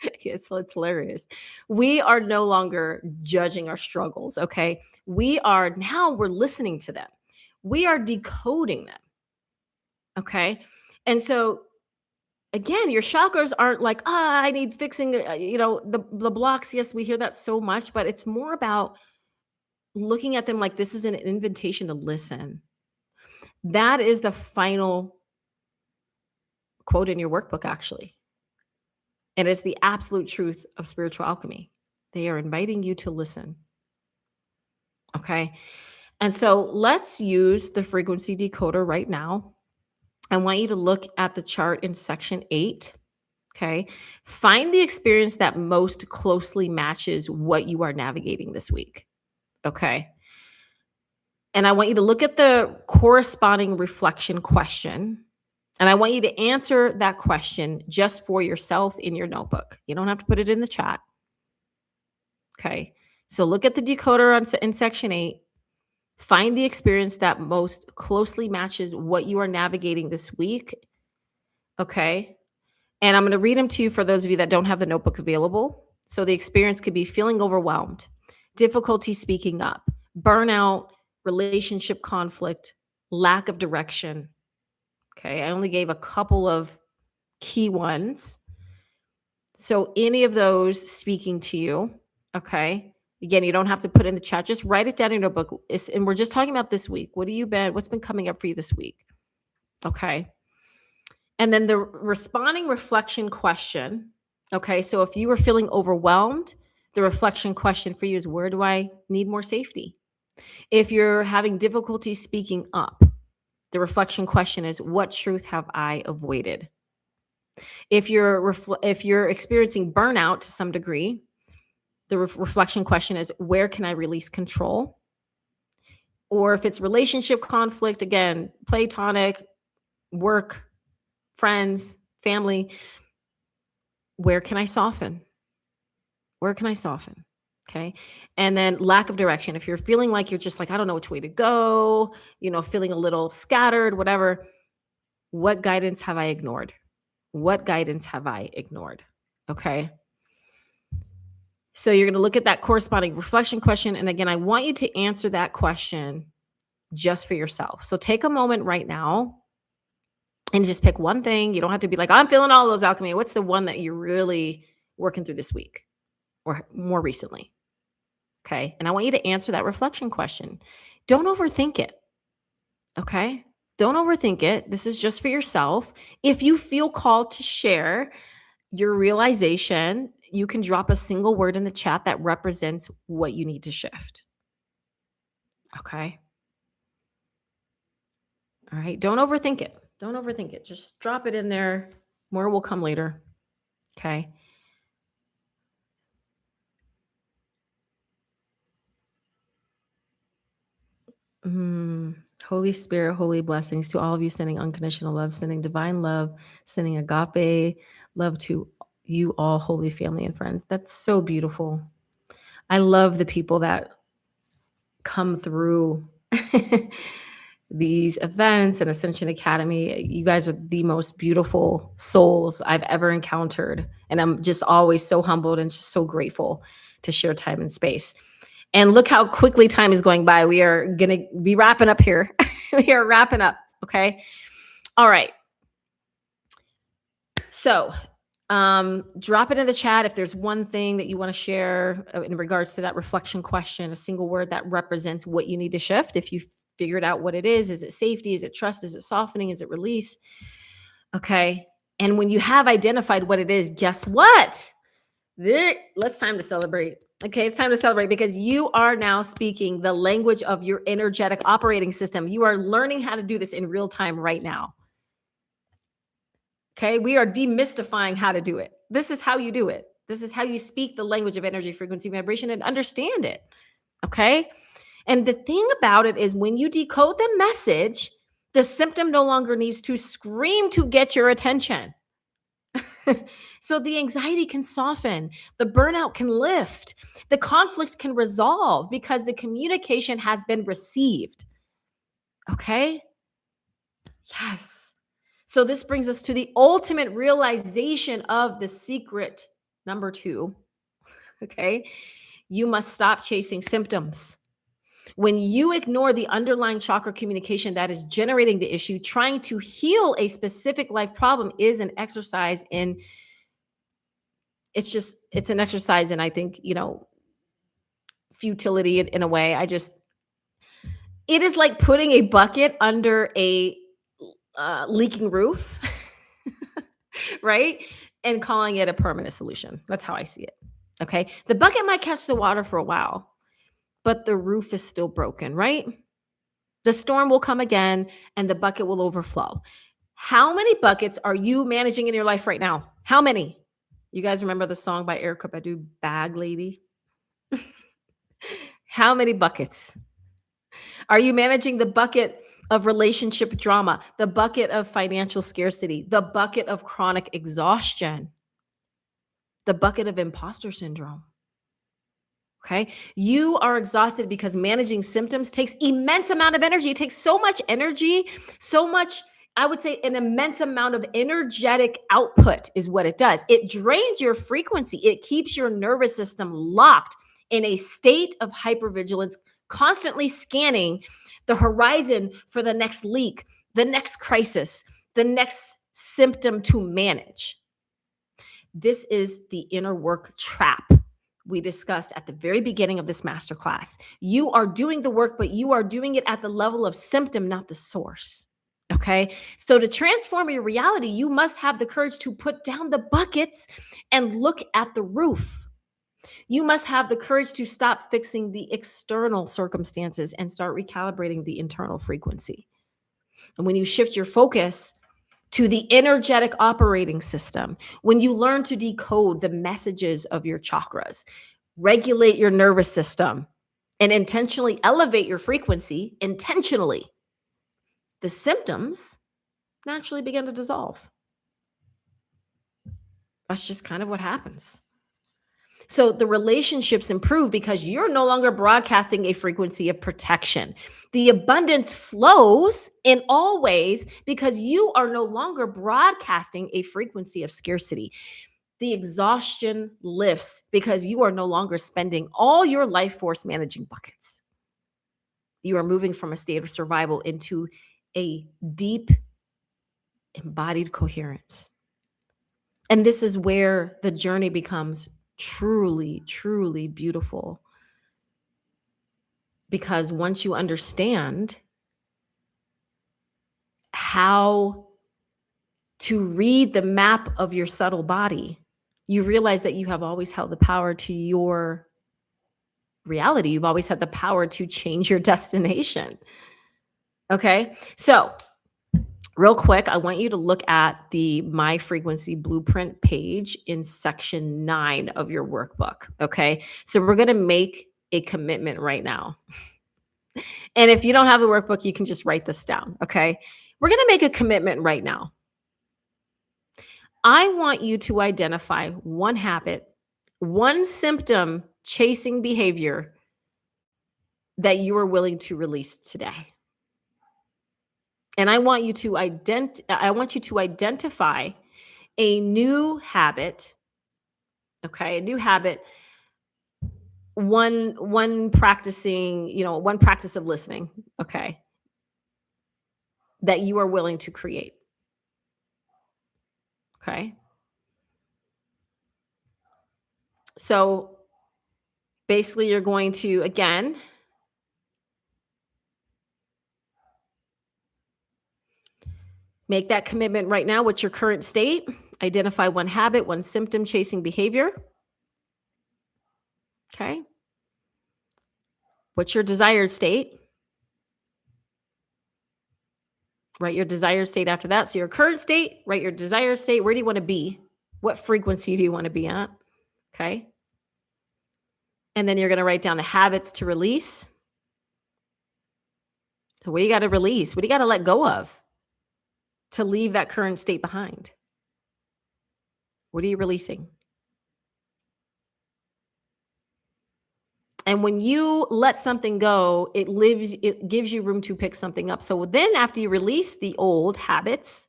it's hilarious. We are no longer judging our struggles. Okay. We're listening to them. We are decoding them. Okay. And so again, your chakras aren't like, I need fixing, the blocks. Yes, we hear that so much, but it's more about looking at them like this is an invitation to listen. That is the final quote in your workbook, actually. And it's the absolute truth of spiritual alchemy. They are inviting you to listen. Okay. And so let's use the frequency decoder right now. I want you to look at the chart in section 8. Okay. Find the experience that most closely matches what you are navigating this week. Okay. And I want you to look at the corresponding reflection question. And I want you to answer that question just for yourself in your notebook. You don't have to put it in the chat. Okay. So look at the decoder in section 8. Find the experience that most closely matches what you are navigating this week. Okay. And I'm going to read them to you for those of you that don't have the notebook available. So the experience could be feeling overwhelmed, difficulty speaking up, burnout, relationship conflict, lack of direction. Okay. I only gave a couple of key ones. So any of those speaking to you. Okay. Again, you don't have to put in the chat. Just write it down in your book. And we're just talking about this week. What's been coming up for you this week? Okay. And then the responding reflection question. Okay. So if you were feeling overwhelmed, the reflection question for you is, where do I need more safety? If you're having difficulty speaking up, the reflection question is, what truth have I avoided? If you're experiencing burnout to some degree, the reflection question is, where can I release control? Or if it's relationship conflict, again, platonic, work, friends, family, where can I soften? Where can I soften? Okay. And then lack of direction. If you're feeling like you're just like, I don't know which way to go, feeling a little scattered, whatever, what guidance have I ignored? What guidance have I ignored? Okay. So you're going to look at that corresponding reflection question. And again, I want you to answer that question just for yourself. So take a moment right now and just pick one thing. You don't have to be like, I'm feeling all those alchemy. What's the one that you're really working through this week or more recently? Okay. And I want you to answer that reflection question. Don't overthink it. Okay. Don't overthink it. This is just for yourself. If you feel called to share your realization, you can drop a single word in the chat that represents what you need to shift. Okay. All right. Don't overthink it. Don't overthink it. Just drop it in there. More will come later. Okay. Holy Spirit, holy blessings to all of you, sending unconditional love, sending divine love, sending agape love to you all, holy family and friends. That's so beautiful. I love the people that come through these events and Ascension Academy. You guys are the most beautiful souls I've ever encountered. And I'm just always so humbled and just so grateful to share time and space. And look how quickly time is going by. We are going to be wrapping up here. We are wrapping up. Okay. All right. So drop it in the chat if there's one thing that you want to share in regards to that reflection question, a single word that represents what you need to shift. If you figured out what it is it safety? Is it trust? Is it softening? Is it release? Okay. And when you have identified what it is, guess what? Let's time to celebrate. Okay, it's time to celebrate because you are now speaking the language of your energetic operating system. You are learning how to do this in real time right now. Okay, we are demystifying how to do it. This is how you do it. This is how you speak the language of energy, frequency, vibration, and understand it. Okay, and the thing about it is when you decode the message, the symptom no longer needs to scream to get your attention. So the anxiety can soften, the burnout can lift, the conflict can resolve because the communication has been received. Okay? Yes. So this brings us to the ultimate realization of the secret number 2. Okay? You must stop chasing symptoms. When you ignore the underlying chakra communication that is generating the issue, trying to heal a specific life problem is an exercise in it's an exercise in, I think, futility in a way. It is like putting a bucket under a leaking roof, right? And calling it a permanent solution. That's how I see it. Okay. The bucket might catch the water for a while, but the roof is still broken, right? The storm will come again and the bucket will overflow. How many buckets are you managing in your life right now? How many? You guys remember the song by Erykah Badu, Bag Lady? How many buckets? Are you managing the bucket of relationship drama, the bucket of financial scarcity, the bucket of chronic exhaustion, the bucket of imposter syndrome? Okay. You are exhausted because managing symptoms takes immense amount of energy. It takes so much energy, so much, I would say an immense amount of energetic output is what it does. It drains your frequency. It keeps your nervous system locked in a state of hypervigilance, constantly scanning the horizon for the next leak, the next crisis, the next symptom to manage. This is the inner work trap we discussed at the very beginning of this masterclass. You are doing the work, but you are doing it at the level of symptom, not the source. Okay. So to transform your reality, you must have the courage to put down the buckets and look at the roof. You must have the courage to stop fixing the external circumstances and start recalibrating the internal frequency. And when you shift your focus to the energetic operating system, when you learn to decode the messages of your chakras, regulate your nervous system, and intentionally elevate your frequency, intentionally, the symptoms naturally begin to dissolve. That's just kind of what happens. So the relationships improve because you're no longer broadcasting a frequency of protection. The abundance flows in all ways because you are no longer broadcasting a frequency of scarcity. The exhaustion lifts because you are no longer spending all your life force managing buckets. You are moving from a state of survival into a deep embodied coherence. And this is where the journey becomes truly, truly beautiful. Because once you understand how to read the map of your subtle body, you realize that you have always held the power to your reality. You've always had the power to change your destination. Okay. So real quick, I want you to look at the My Frequency Blueprint page in section 9 of your workbook. Okay. So we're going to make a commitment right now. And if you don't have the workbook, you can just write this down. Okay. We're going to make a commitment right now. I want you to identify one habit, one symptom chasing behavior that you are willing to release today. And I want you to identify a new habit. Okay, a new habit. One practicing, one practice of listening. Okay, that you are willing to create. Okay. So basically, you're going to again make that commitment right now. What's your current state? Identify one habit, one symptom chasing behavior. Okay. What's your desired state? Write your desired state after that. So your current state, write your desired state. Where do you want to be? What frequency do you want to be at? Okay. And then you're going to write down the habits to release. So what do you got to release? What do you got to let go of to leave that current state behind? What are you releasing? And when you let something go, it gives you room to pick something up. So then after you release the old habits,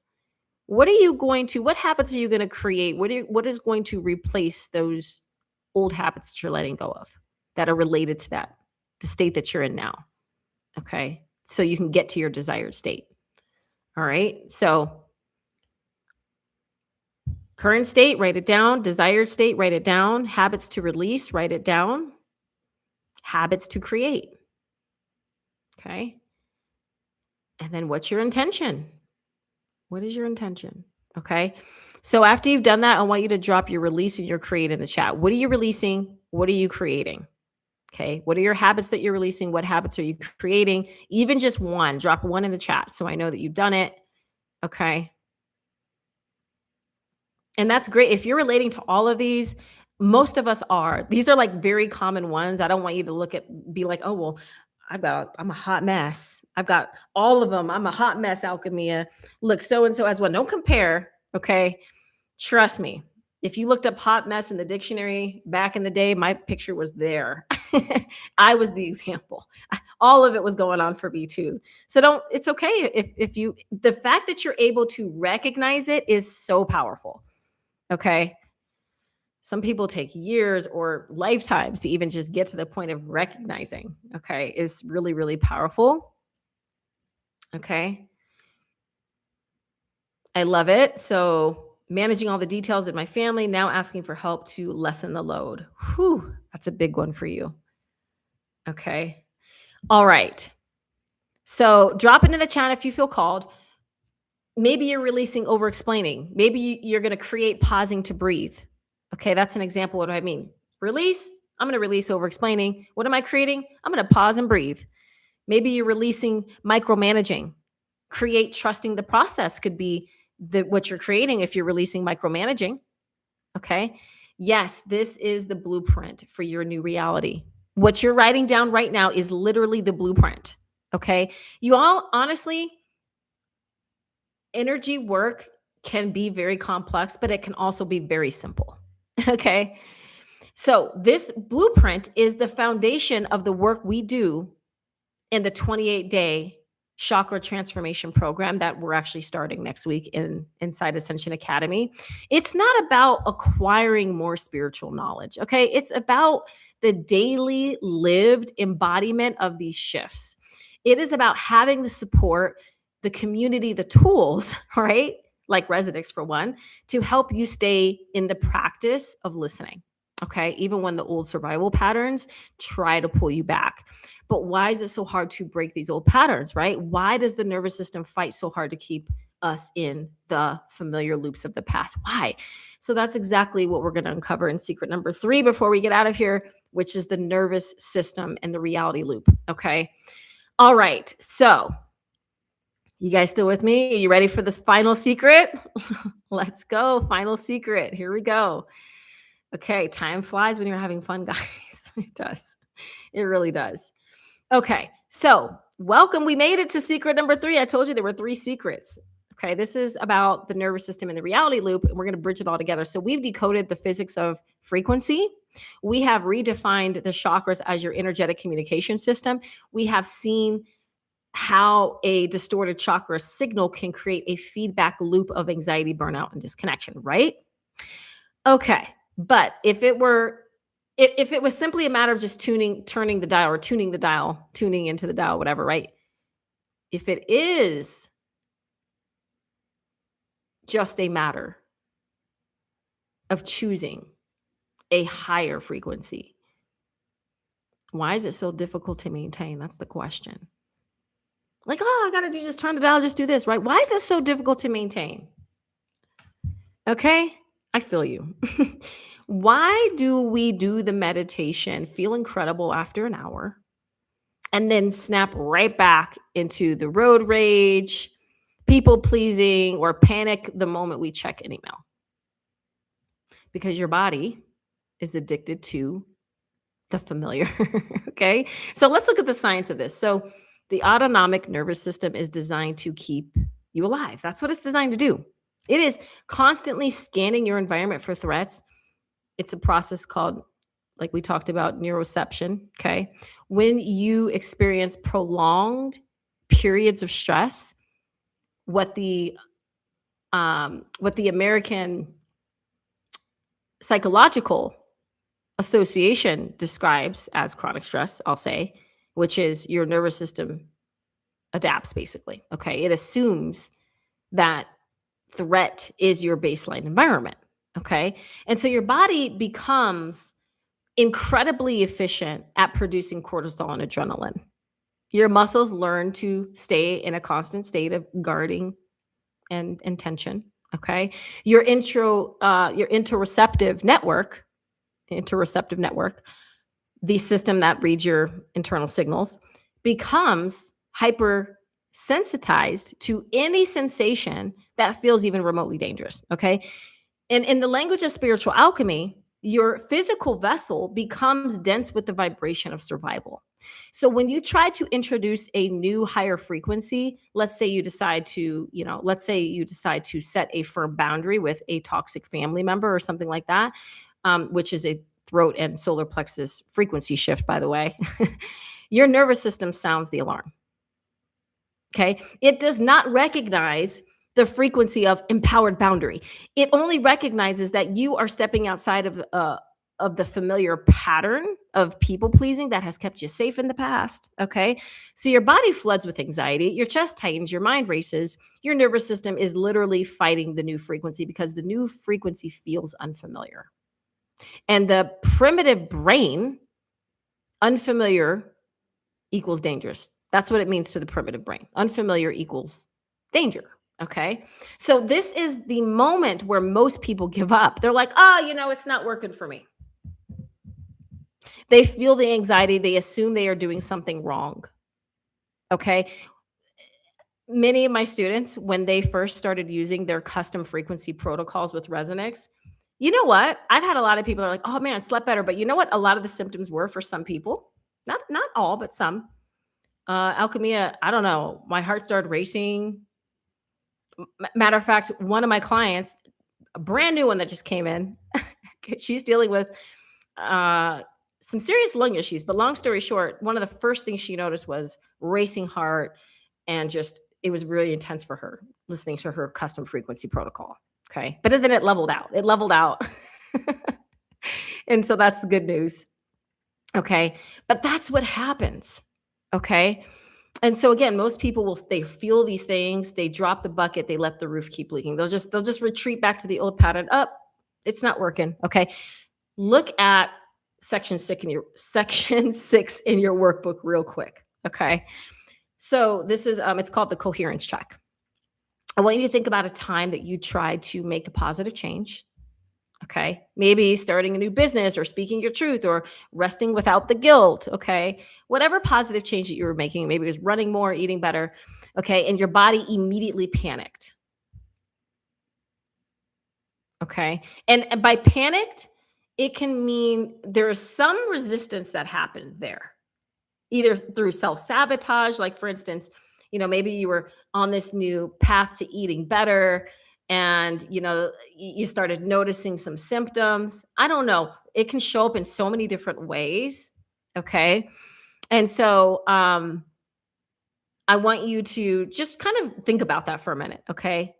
what habits are you going to create? What is going to replace those old habits that you're letting go of that are related to the state that you're in now? Okay. So you can get to your desired state. All right. So current state, write it down. Desired state, write it down. Habits to release, write it down. Habits to create. Okay. And then what's your intention? What is your intention? Okay. So after you've done that, I want you to drop your release and your create in the chat. What are you releasing? What are you creating? Okay. What are your habits that you're releasing? What habits are you creating? Even just one, drop one in the chat so I know that you've done it. Okay. And that's great. If you're relating to all of these, most of us are. These are like very common ones. I don't want you to be like, oh, well, I'm a hot mess. I've got all of them. I'm a hot mess, Alchemia. Look, so and so as well. Don't compare. Okay. Trust me. If you looked up hot mess in the dictionary back in the day, my picture was there. I was the example. All of it was going on for me too. So it's okay the fact that you're able to recognize it is so powerful. Okay. Some people take years or lifetimes to even just get to the point of recognizing. Okay. Is really, really powerful. Okay. I love it. So, managing all the details in my family, now asking for help to lessen the load. Whew, that's a big one for you. Okay. All right. So, drop it in the chat if you feel called. Maybe you're releasing over explaining. Maybe you're going to create pausing to breathe. Okay. That's an example. What do I mean? Release. I'm going to release over explaining. What am I creating? I'm going to pause and breathe. Maybe you're releasing micromanaging. Create trusting the process could be what you're creating if you're releasing micromanaging. Okay. Yes, this is the blueprint for your new reality. What you're writing down right now is literally the blueprint. Okay. You all, honestly, energy work can be very complex, but it can also be very simple. Okay. So this blueprint is the foundation of the work we do in the 28-day chakra transformation program that we're actually starting next week inside Ascension Academy. It's not about acquiring more spiritual knowledge, okay? It's about the daily lived embodiment of these shifts. It is about having the support, the community, the tools, right? Like Resonix for one, to help you stay in the practice of listening. Okay, even when the old survival patterns try to pull you back. But why is it so hard to break these old patterns, right? Why does the nervous system fight so hard to keep us in the familiar loops of the past? Why? So that's exactly what we're going to uncover in secret number 3 before we get out of here, which is the nervous system and the reality loop. Okay. All right. So you guys still with me? Are you ready for this final secret? Let's go. Final secret. Here we go. Okay, time flies when you're having fun, guys. It does. It really does. Okay, so welcome. We made it to secret number 3. I told you there were 3 secrets. Okay, this is about the nervous system and the reality loop, and we're going to bridge it all together. So we've decoded the physics of frequency. We have redefined the chakras as your energetic communication system. We have seen how a distorted chakra signal can create a feedback loop of anxiety, burnout, and disconnection, right? Okay. But if it was simply a matter of just turning the dial or tuning into the dial, whatever, right? If it is just a matter of choosing a higher frequency, why is it so difficult to maintain? That's the question. Like, oh, I got to just turn the dial, just do this, right? Why is it so difficult to maintain? Okay. I feel you. Why do we do the meditation, feel incredible after an hour, and then snap right back into the road rage, people pleasing, or panic the moment we check an email? Because your body is addicted to the familiar. Okay. So let's look at the science of this. So the autonomic nervous system is designed to keep you alive. That's what it's designed to do. It is constantly scanning your environment for threats. It's a process called, like we talked about, neuroception. Okay. When you experience prolonged periods of stress, what the American Psychological Association describes as chronic stress, I'll say, which is your nervous system adapts basically. Okay. It assumes that threat is your baseline environment. Okay. And so your body becomes incredibly efficient at producing cortisol and adrenaline. Your muscles learn to stay in a constant state of guarding and tension. Okay. Your interoceptive network, the system that reads your internal signals, becomes hypersensitized to any sensation that feels even remotely dangerous. Okay. And in the language of spiritual alchemy, your physical vessel becomes dense with the vibration of survival. So when you try to introduce a new higher frequency, let's say you decide to set a firm boundary with a toxic family member or something like that, which is a throat and solar plexus frequency shift, by the way, your nervous system sounds the alarm. Okay. It does not recognize the frequency of empowered boundary. It only recognizes that you are stepping outside of the familiar pattern of people pleasing that has kept you safe in the past. Okay. So your body floods with anxiety, your chest tightens, your mind races, your nervous system is literally fighting the new frequency because the new frequency feels unfamiliar. And the primitive brain, unfamiliar equals dangerous. That's what it means to the primitive brain. Unfamiliar equals danger. Okay. So this is the moment where most people give up. They're like, oh, it's not working for me. They feel the anxiety. They assume they are doing something wrong. Okay. Many of my students, when they first started using their custom frequency protocols with Resonix, you know what? I've had a lot of people that are like, oh man, I slept better. But you know what? A lot of the symptoms were for some people, not all, but some. Alchemia, I don't know. My heart started racing. Matter of fact, one of my clients, a brand new one that just came in, she's dealing with some serious lung issues. But long story short, one of the first things she noticed was racing heart, and just it was really intense for her listening to her custom frequency protocol. Okay, but then it leveled out. It leveled out, and so that's the good news. Okay, but that's what happens. Okay. And so again, most people they feel these things, they drop the bucket, they let the roof keep leaking. They'll just retreat back to the old pattern. Up, it's not working. Okay. Look at section 6 in your workbook real quick. Okay. So this is it's called the coherence check. I want you to think about a time that you tried to make a positive change. Okay. Maybe starting a new business or speaking your truth or resting without the guilt. Okay. Whatever positive change that you were making, maybe it was running more, eating better. Okay. And your body immediately panicked. Okay. And by panicked, it can mean there is some resistance that happened there, either through self-sabotage, like for instance, maybe you were on this new path to eating better and you started noticing some symptoms. I don't know. It can show up in so many different ways. Okay. And so I want you to just kind of think about that for a minute. Okay.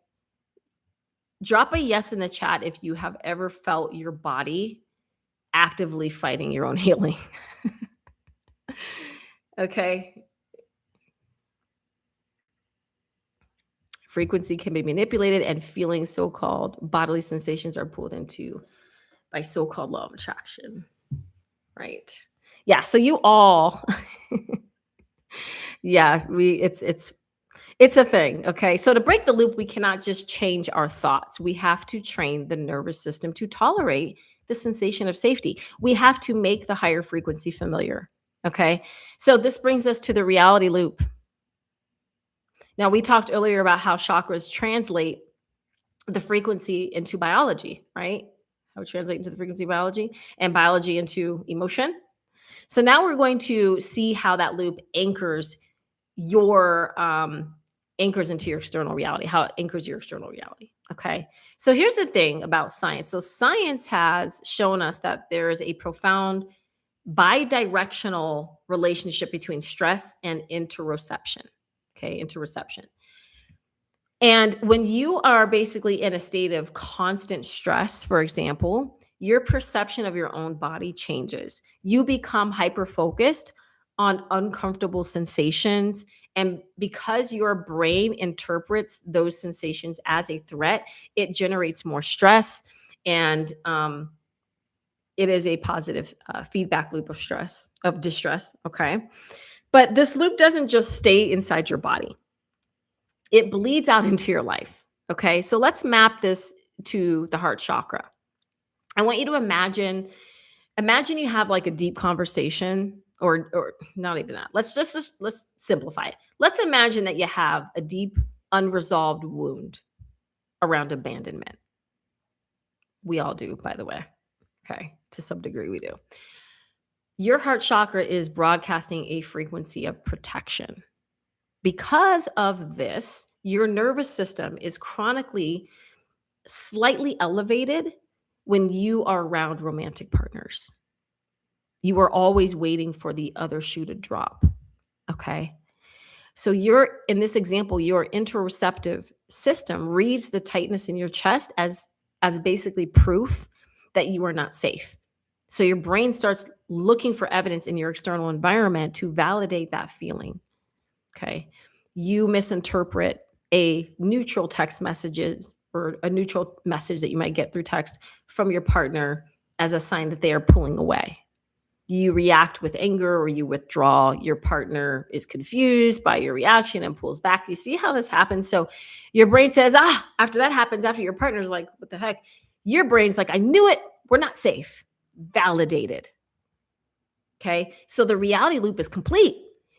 Drop a yes in the chat if you have ever felt your body actively fighting your own healing. Okay. Frequency can be manipulated and feelings, so-called bodily sensations, are pulled into by so-called law of attraction. Right. Yeah. So you all, yeah, it's a thing. Okay. So to break the loop, we cannot just change our thoughts. We have to train the nervous system to tolerate the sensation of safety. We have to make the higher frequency familiar. Okay. So this brings us to the reality loop. Now, we talked earlier about how chakras translate the frequency into biology, right? How we translate into the frequency of biology and biology into emotion. So now we're going to see how that loop anchors into your external reality, how it anchors your external reality. Okay. So here's the thing about science. So science has shown us that there is a profound bidirectional relationship between stress and interoception. Okay, interoception. And when you are basically in a state of constant stress, for example, your perception of your own body changes. You become hyper focused on uncomfortable sensations. And because your brain interprets those sensations as a threat, it generates more stress. And it is a positive feedback loop of distress. Okay. But this loop doesn't just stay inside your body, it bleeds out into your life. Okay. So let's map this to the heart chakra. I want you to imagine you have like a deep conversation, or not even that. Let's simplify it. Let's imagine that you have a deep unresolved wound around abandonment. We all do, by the way. Okay. To some degree, we do. Your heart chakra is broadcasting a frequency of protection. Because of this, your nervous system is chronically slightly elevated when you are around romantic partners. You are always waiting for the other shoe to drop. Okay. So in this example, your interoceptive system reads the tightness in your chest as basically proof that you are not safe. So your brain starts looking for evidence in your external environment to validate that feeling. Okay. You misinterpret a neutral text messages or a neutral message that you might get through text from your partner as a sign that they are pulling away. You react with anger or you withdraw. Your partner is confused by your reaction and pulls back. You see how this happens? So your brain says, after that happens, after your partner's like, what the heck? Your brain's like, I knew it. We're not safe. Validated. Okay. So the reality loop is complete.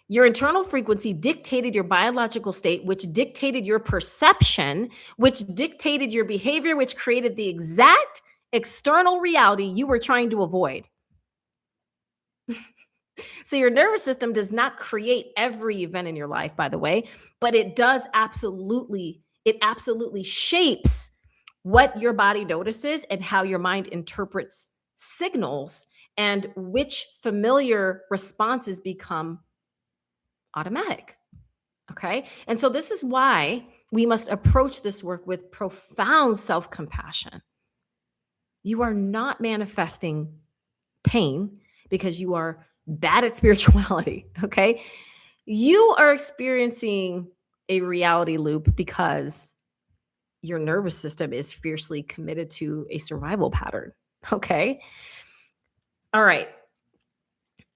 Your internal frequency dictated your biological state, which dictated your perception, which dictated your behavior, which created the exact external reality you were trying to avoid. So your nervous system does not create every event in your life, by the way, but it absolutely shapes what your body notices and how your mind interprets signals and which familiar responses become automatic. Okay. And so this is why we must approach this work with profound self-compassion. You are not manifesting pain because you are bad at spirituality. Okay. You are experiencing a reality loop because your nervous system is fiercely committed to a survival pattern. Okay. All right.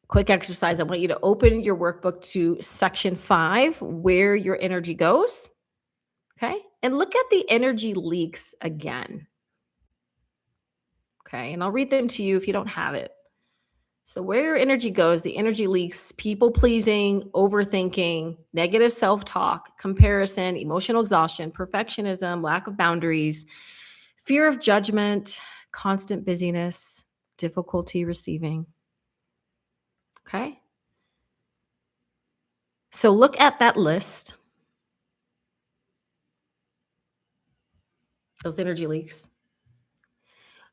Quick exercise. I want you to open your workbook to section 5, where your energy goes. Okay. And look at the energy leaks again. Okay. And I'll read them to you if you don't have it. So where your energy goes, the energy leaks: people pleasing, overthinking, negative self-talk, comparison, emotional exhaustion, perfectionism, lack of boundaries, fear of judgment, constant busyness, difficulty receiving. Okay. So look at that list, those energy leaks.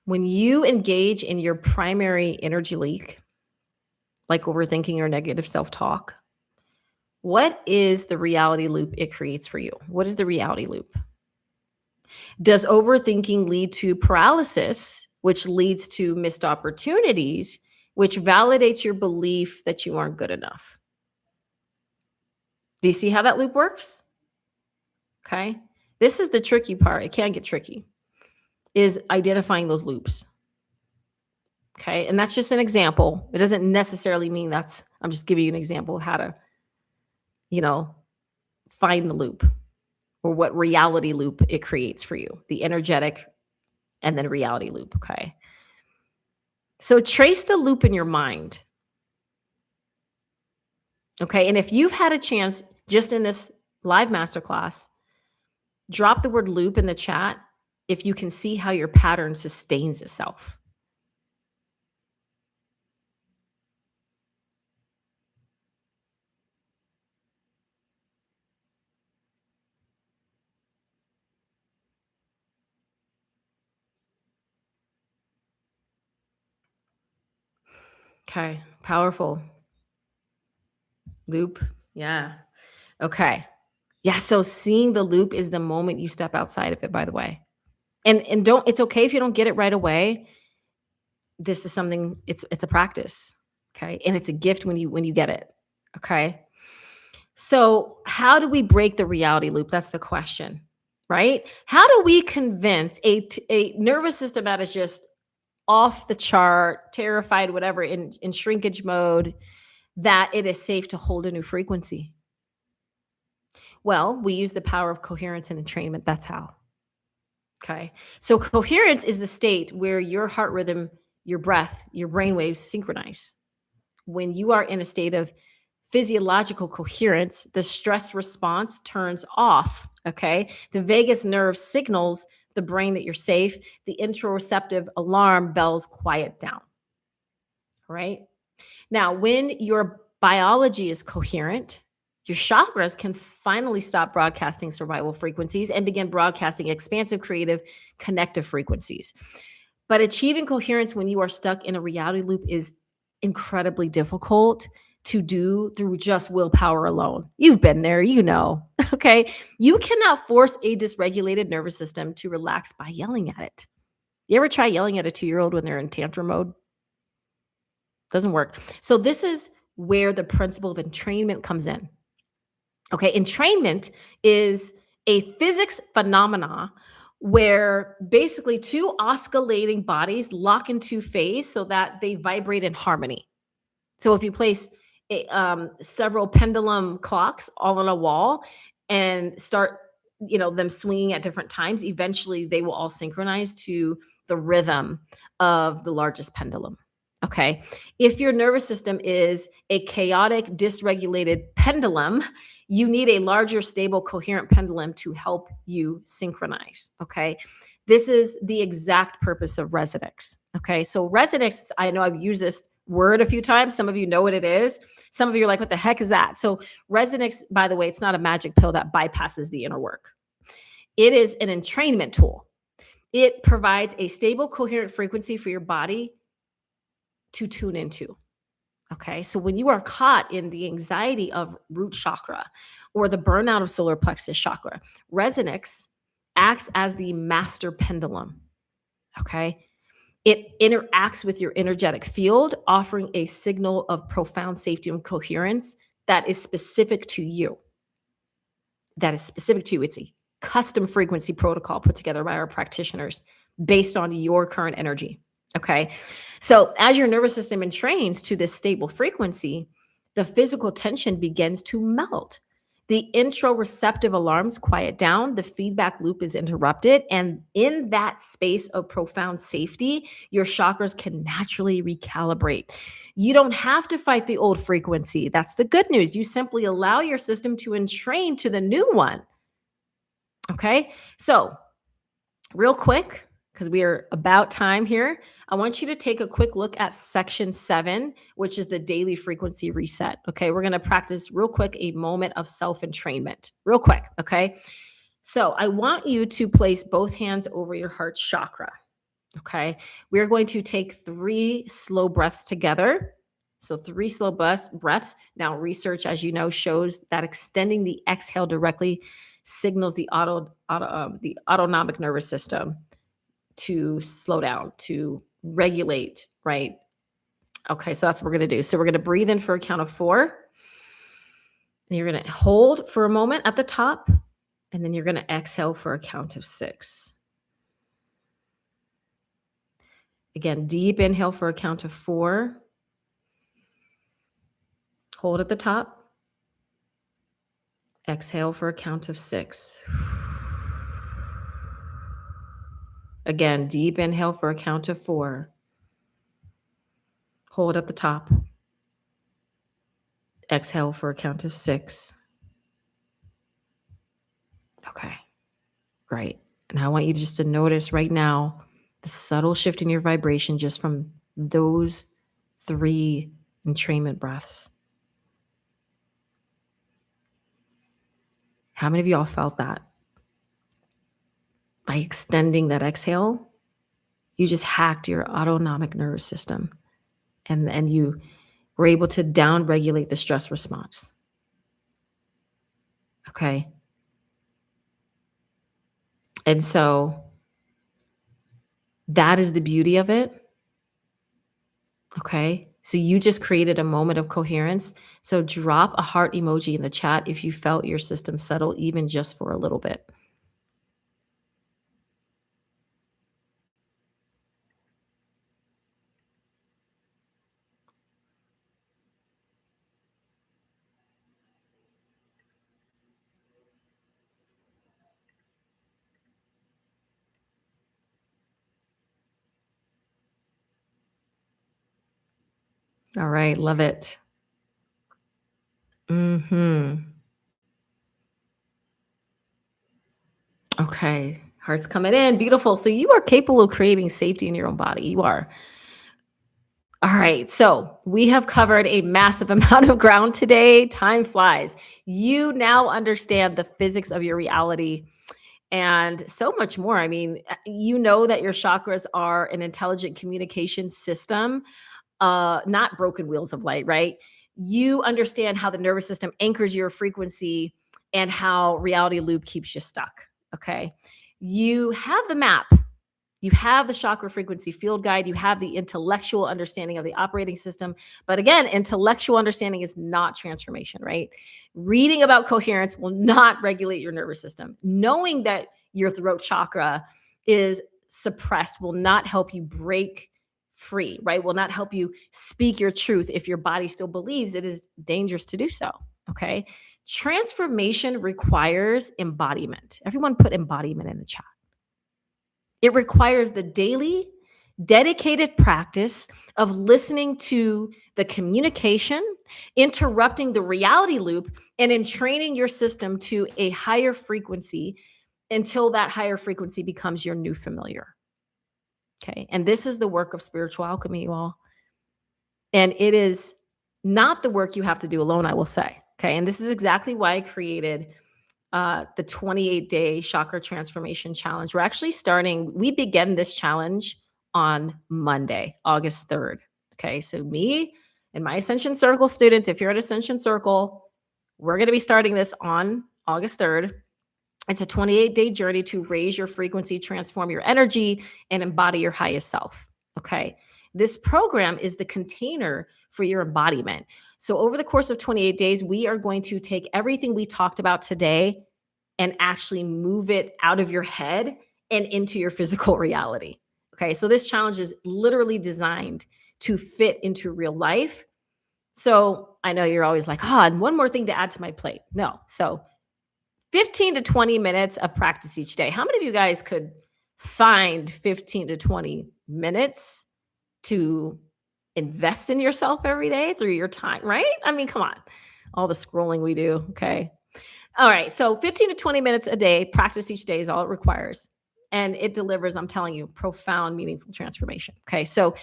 When you engage in your primary energy leak, like overthinking or negative self-talk, what is the reality loop it creates for you? What is the reality loop? Does overthinking lead to paralysis, which leads to missed opportunities, which validates your belief that you aren't good enough? Do you see how that loop works? Okay. This is the tricky part. It can get tricky, is identifying those loops. Okay. And that's just an example. It doesn't necessarily mean I'm just giving you an example of how to, find the loop, or what reality loop it creates for you, the energetic and then reality loop. Okay. So trace the loop in your mind. Okay. And if you've had a chance just in this live masterclass, drop the word loop in the chat if you can see how your pattern sustains itself. Okay. Powerful. Loop. Yeah. Okay. Yeah. So seeing the loop is the moment you step outside of it, by the way. And it's okay if you don't get it right away. This is something, it's a practice. Okay. And it's a gift when you get it. Okay. So how do we break the reality loop? That's the question, right? How do we convince a nervous system that is just off the chart, terrified, whatever, in shrinkage mode, that it is safe to hold a new frequency? Well, we use the power of coherence and entrainment. That's how. Okay. So coherence is the state where your heart rhythm, your breath, your brain waves synchronize. When you are in a state of physiological coherence, the stress response turns off. Okay. The vagus nerve signals the brain that you're safe. The interoceptive alarm bells quiet down. Right. Now, when your biology is coherent, your chakras can finally stop broadcasting survival frequencies and begin broadcasting expansive, creative, connective frequencies. But achieving coherence when you are stuck in a reality loop is incredibly difficult to do through just willpower alone. You've been there, you know. Okay. You cannot force a dysregulated nervous system to relax by yelling at it. You ever try yelling at a 2-year-old when they're in tantrum mode? Doesn't work. So, this is where the principle of entrainment comes in. Okay. Entrainment is a physics phenomena where basically two oscillating bodies lock into phase so that they vibrate in harmony. So if you place several pendulum clocks all on a wall and start, them swinging at different times, eventually they will all synchronize to the rhythm of the largest pendulum. Okay. If your nervous system is a chaotic, dysregulated pendulum, you need a larger, stable, coherent pendulum to help you synchronize. Okay. This is the exact purpose of resonance. Okay. So, resonance, I know I've used this word a few times. Some of you know what it is. Some of you are like, what the heck is that? So, resonance, by the way, it's not a magic pill that bypasses the inner work. It is an entrainment tool. It provides a stable, coherent frequency for your body to tune into. Okay. So when you are caught in the anxiety of root chakra or the burnout of solar plexus chakra, resonance acts as the master pendulum. Okay. It interacts with your energetic field, offering a signal of profound safety and coherence that is specific to you. It's a custom frequency protocol put together by our practitioners based on your current energy. Okay. So as your nervous system entrains to this stable frequency, the physical tension begins to melt. The introreceptive alarms quiet down, the feedback loop is interrupted, and in that space of profound safety, your chakras can naturally recalibrate. You don't have to fight the old frequency. That's the good news. You simply allow your system to entrain to the new one. Okay? So, real quick, because we are about time here, I want you to take a quick look at section 7, which is the daily frequency reset. Okay, we're going to practice real quick a moment of self-entrainment. Real quick, okay? So I want you to place both hands over your heart chakra. Okay, we're going to take 3 slow breaths together. So 3 slow breaths. Now, research, as you know, shows that extending the exhale directly signals the autonomic nervous system to slow down, to regulate, right? Okay, so that's what we're going to do. So we're going to breathe in for a count of 4. And you're going to hold for a moment at the top. And then you're going to exhale for a count of 6. Again, deep inhale for a count of 4. Hold at the top. Exhale for a count of 6. Again, deep inhale for a count of 4. Hold at the top. Exhale for a count of 6. Okay, great. And I want you just to notice right now the subtle shift in your vibration just from those 3 entrainment breaths. How many of y'all felt that? By extending that exhale, you just hacked your autonomic nervous system and you were able to down-regulate the stress response. Okay. And so that is the beauty of it. Okay. So you just created a moment of coherence. So drop a heart emoji in the chat if you felt your system settle, even just for a little bit. All right. Love it. Hmm. Okay. Heart's coming in. Beautiful. So you are capable of creating safety in your own body. You are. All right. So we have covered a massive amount of ground today. Time flies. You now understand the physics of your reality and so much more. I mean, you know that your chakras are an intelligent communication system, not broken wheels of light, right? You understand how the nervous system anchors your frequency and how reality loop keeps you stuck. Okay. You have the map. You have the chakra frequency field guide. You have the intellectual understanding of the operating system. But again, intellectual understanding is not transformation, right? Reading about coherence will not regulate your nervous system. Knowing that your throat chakra is suppressed will not help you break free, right? Will not help you speak your truth if your body still believes it is dangerous to do so. Okay. Transformation requires embodiment. Everyone put embodiment in the chat. It requires the daily, dedicated practice of listening to the communication, interrupting the reality loop, and entraining your system to a higher frequency until that higher frequency becomes your new familiar. Okay. And this is the work of spiritual alchemy, you all. And it is not the work you have to do alone, I will say. Okay. And this is exactly why I created the 28-day chakra transformation challenge. We're actually we begin this challenge on Monday, August 3rd. Okay, so me and my Ascension Circle students, if you're at Ascension Circle, we're going to be starting this on August 3rd. It's a 28-day journey to raise your frequency, transform your energy, and embody your highest self. Okay. This program is the container for your embodiment. So, over the course of 28 days, we are going to take everything we talked about today and actually move it out of your head and into your physical reality. Okay. So, this challenge is literally designed to fit into real life. So, I know you're always like, and one more thing to add to my plate. No. So, 15 to 20 minutes of practice each day. How many of you guys could find 15 to 20 minutes to invest in yourself every day through your time, right? I mean, come on. All the scrolling we do. Okay. All right. So 15 to 20 minutes a day, practice each day is all it requires. And it delivers, I'm telling you, profound, meaningful transformation. Okay. So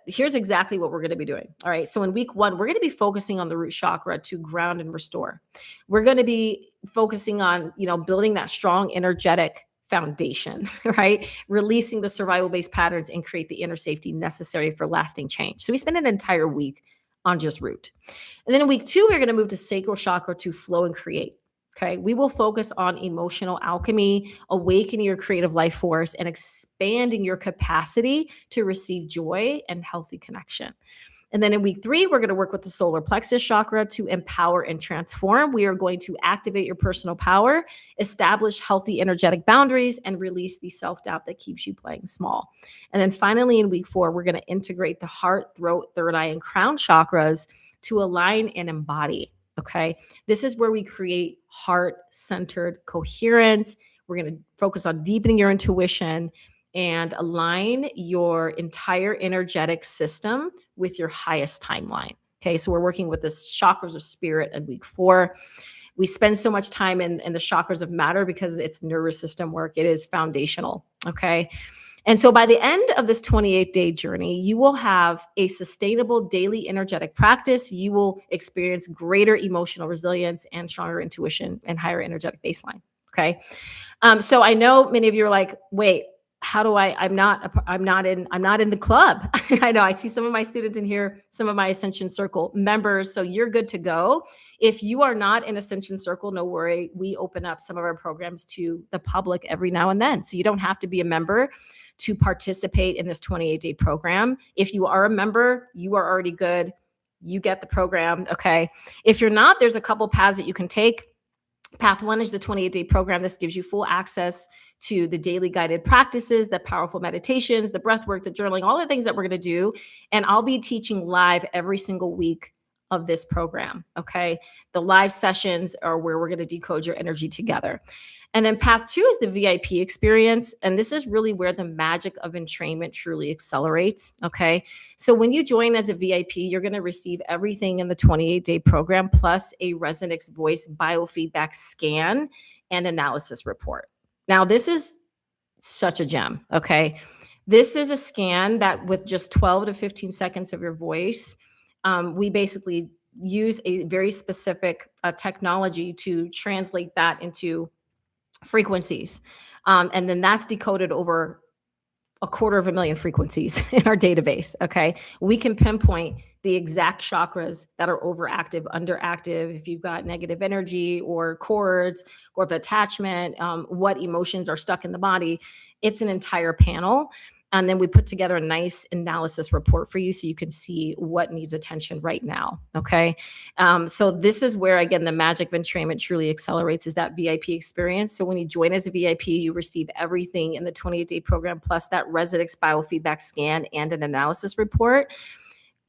here's exactly what we're going to be doing. All right. So in week 1, we're going to be focusing on the root chakra to ground and restore. We're going to be focusing on, building that strong, energetic foundation, right? Releasing the survival based patterns and create the inner safety necessary for lasting change. So we spend an entire week on just root. And then in week 2, we're going to move to sacral chakra to flow and create. Okay. We will focus on emotional alchemy, awakening your creative life force, and expanding your capacity to receive joy and healthy connection. And then in week 3, we're going to work with the solar plexus chakra to empower and transform. We are going to activate your personal power, establish healthy energetic boundaries, and release the self-doubt that keeps you playing small. And then finally, in week 4, we're going to integrate the heart, throat, third eye, and crown chakras to align and embody. Okay. This is where we create heart-centered coherence. We're going to focus on deepening your intuition and align your entire energetic system with your highest timeline. Okay, so we're working with the chakras of spirit in week 4. We spend so much time in the chakras of matter because it's nervous system work. It is foundational. Okay. And so by the end of this 28-day journey, you will have a sustainable daily energetic practice. You will experience greater emotional resilience and stronger intuition and higher energetic baseline. Okay. So I know many of you are like, wait, how do I'm not in the club. I know I see some of my students in here, some of my Ascension Circle members. So you're good to go. If you are not in Ascension Circle, no worry. We open up some of our programs to the public every now and then. So you don't have to be a member to participate in this 28-day program. If you are a member, you are already good. You get the program. Okay. If you're not, there's a couple paths that you can take. Path 1 is the 28-day program. This gives you full access to the daily guided practices, the powerful meditations, the breath work, the journaling, all the things that we're going to do. And I'll be teaching live every single week of this program. Okay. The live sessions are where we're going to decode your energy together. And then path 2 is the VIP experience. And this is really where the magic of entrainment truly accelerates. Okay. So when you join as a VIP, you're going to receive everything in the 28-day program, plus a Resonix voice biofeedback scan and analysis report. Now, this is such a gem. Okay. This is a scan that with just 12 to 15 seconds of your voice, we basically use a very specific technology to translate that into frequencies. And then that's decoded over 250,000 frequencies in our database. Okay. We can pinpoint the exact chakras that are overactive, underactive, if you've got negative energy or cords or of attachment, what emotions are stuck in the body. It's an entire panel. And then we put together a nice analysis report for you so you can see what needs attention right now. Okay. So this is where, again, the magic of entrainment truly accelerates, is that VIP experience. So when you join as a VIP, you receive everything in the 28-day program, plus that Resonix biofeedback scan and an analysis report.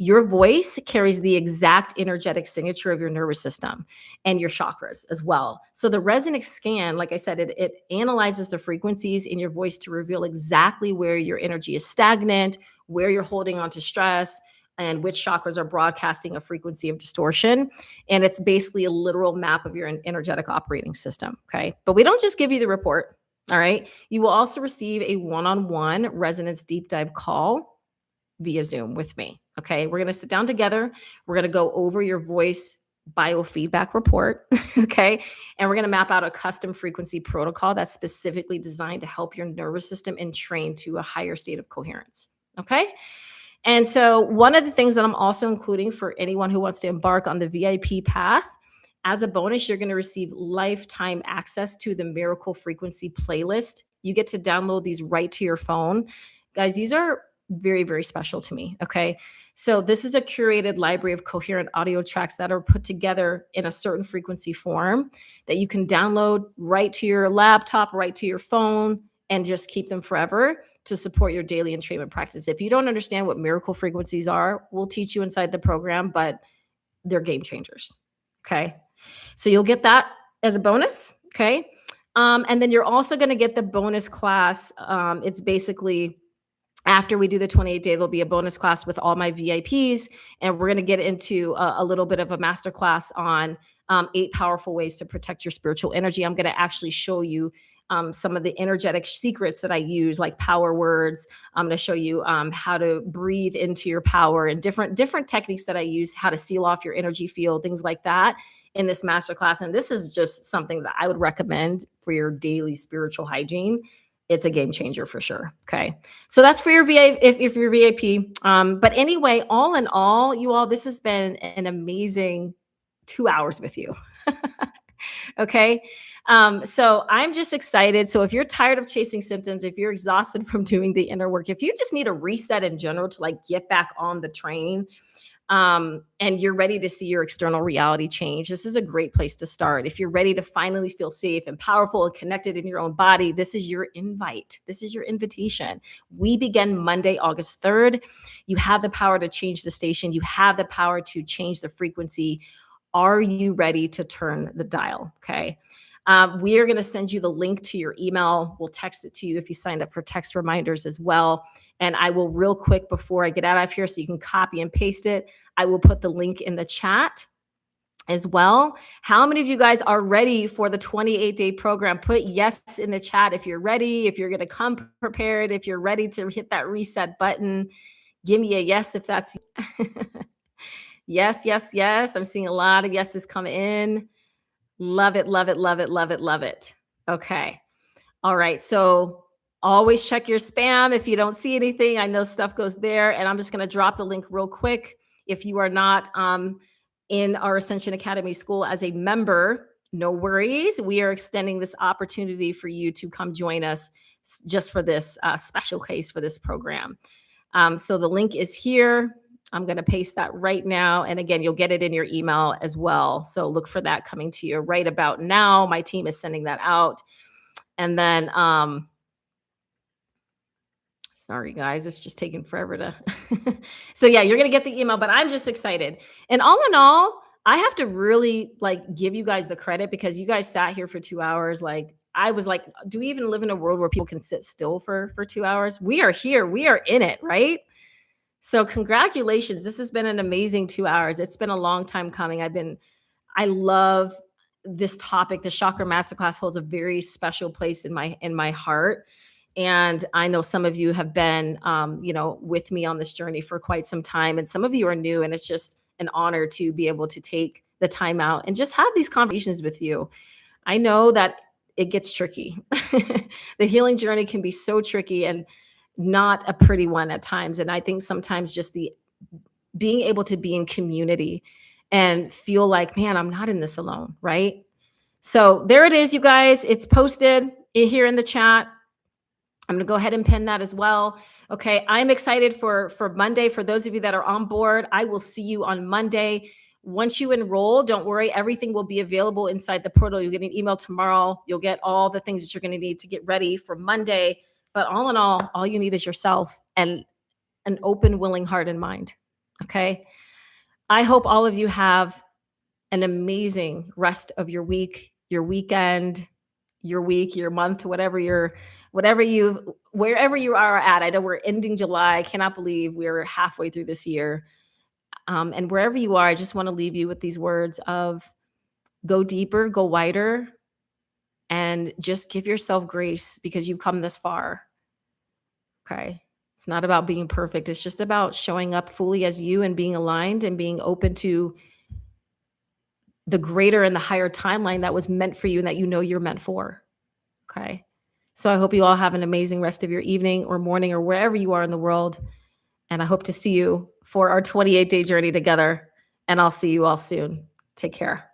Your voice carries the exact energetic signature of your nervous system and your chakras as well. So the Resonix scan, like I said, it analyzes the frequencies in your voice to reveal exactly where your energy is stagnant, where you're holding on to stress, and which chakras are broadcasting a frequency of distortion. And it's basically a literal map of your energetic operating system. Okay. But we don't just give you the report. All right. You will also receive a one-on-one resonance deep dive call via Zoom with me. Okay. We're going to sit down together. We're going to go over your voice biofeedback report. Okay. And we're going to map out a custom frequency protocol that's specifically designed to help your nervous system and train to a higher state of coherence. Okay. And so one of the things that I'm also including for anyone who wants to embark on the VIP path, as a bonus, you're going to receive lifetime access to the Miracle Frequency playlist. You get to download these right to your phone. Guys, these are very, very special to me. Okay. So this is a curated library of coherent audio tracks that are put together in a certain frequency form that you can download right to your laptop, right to your phone, and just keep them forever to support your daily entrainment practice. If you don't understand what miracle frequencies are, we'll teach you inside the program, but they're game changers. Okay. So you'll get that as a bonus. Okay. And then you're also going to get the bonus class. It's basically, after we do the 28-day, there'll be a bonus class with all my VIPs, and we're going to get into a little bit of a masterclass on 8 powerful ways to protect your spiritual energy. I'm going to actually show you some of the energetic secrets that I use, like power words. I'm going to show you how to breathe into your power, and different techniques that I use, how to seal off your energy field, things like that in this masterclass. And this is just something that I would recommend for your daily spiritual hygiene. It's a game changer for sure. Okay. So that's for your VIP, if you're VIP. But anyway, all in all, you all, this has been an amazing 2 hours with you. Okay. So I'm just excited. So if you're tired of chasing symptoms, if you're exhausted from doing the inner work, if you just need a reset in general to like get back on the train, and you're ready to see your external reality change, this is a great place to start. If you're ready to finally feel safe and powerful and connected in your own body, this is your invite. This is your invitation. We begin Monday, August 3rd. You have the power to change the station. You have the power to change the frequency. Are you ready to turn the dial? Okay. We are going to send you the link to your email. We'll text it to you if you signed up for text reminders as well. And I will, real quick before I get out of here so you can copy and paste it, I will put the link in the chat as well. How many of you guys are ready for the 28-day program? Put yes in the chat if you're ready, if you're going to come prepared, if you're ready to hit that reset button. Give me a yes if that's yes, yes, yes. I'm seeing a lot of yeses come in. Love it, love it, love it, love it, love it. Okay. All right. So always check your spam if you don't see anything. I know stuff goes there, and I'm just going to drop the link real quick. If you are not in our Ascension Academy school as a member, no worries. We are extending this opportunity for you to come join us just for this special case for this program. So the link is here. I'm going to paste that right now. And again, you'll get it in your email as well. So look for that coming to you right about now. My team is sending that out. And then Sorry, guys, it's just taking forever to. So yeah, you're gonna get the email, but I'm just excited. And all in all, I have to really like give you guys the credit because you guys sat here for 2 hours. Like I was like, do we even live in a world where people can sit still for 2 hours? We are here. We are in it, right? So congratulations. This has been an amazing 2 hours. It's been a long time coming. I love this topic. The Chakra Masterclass holds a very special place in my heart. And I know some of you have been, with me on this journey for quite some time, and some of you are new. And it's just an honor to be able to take the time out and just have these conversations with you. I know that it gets tricky. The healing journey can be so tricky and not a pretty one at times. And I think sometimes just the being able to be in community and feel like, man, I'm not in this alone, right? So there it is, you guys. It's posted here in the chat. I'm going to go ahead and pin that as well. Okay, I'm excited for Monday. For those of you that are on board, I will see you on Monday. Once you enroll, don't worry, everything will be available inside the portal. You'll get an email tomorrow. You'll get all the things that you're going to need to get ready for Monday. But all in all you need is yourself and an open, willing heart and mind. Okay. I hope all of you have an amazing rest of your week, your weekend, your week, your month, wherever you are at. I know we're ending July. I cannot believe we're halfway through this year. And wherever you are, I just want to leave you with these words of go deeper, go wider, and just give yourself grace because you've come this far. Okay. It's not about being perfect. It's just about showing up fully as you and being aligned and being open to the greater and the higher timeline that was meant for you and that you know you're meant for. Okay. So I hope you all have an amazing rest of your evening or morning or wherever you are in the world. And I hope to see you for our 28-day journey together. And I'll see you all soon. Take care.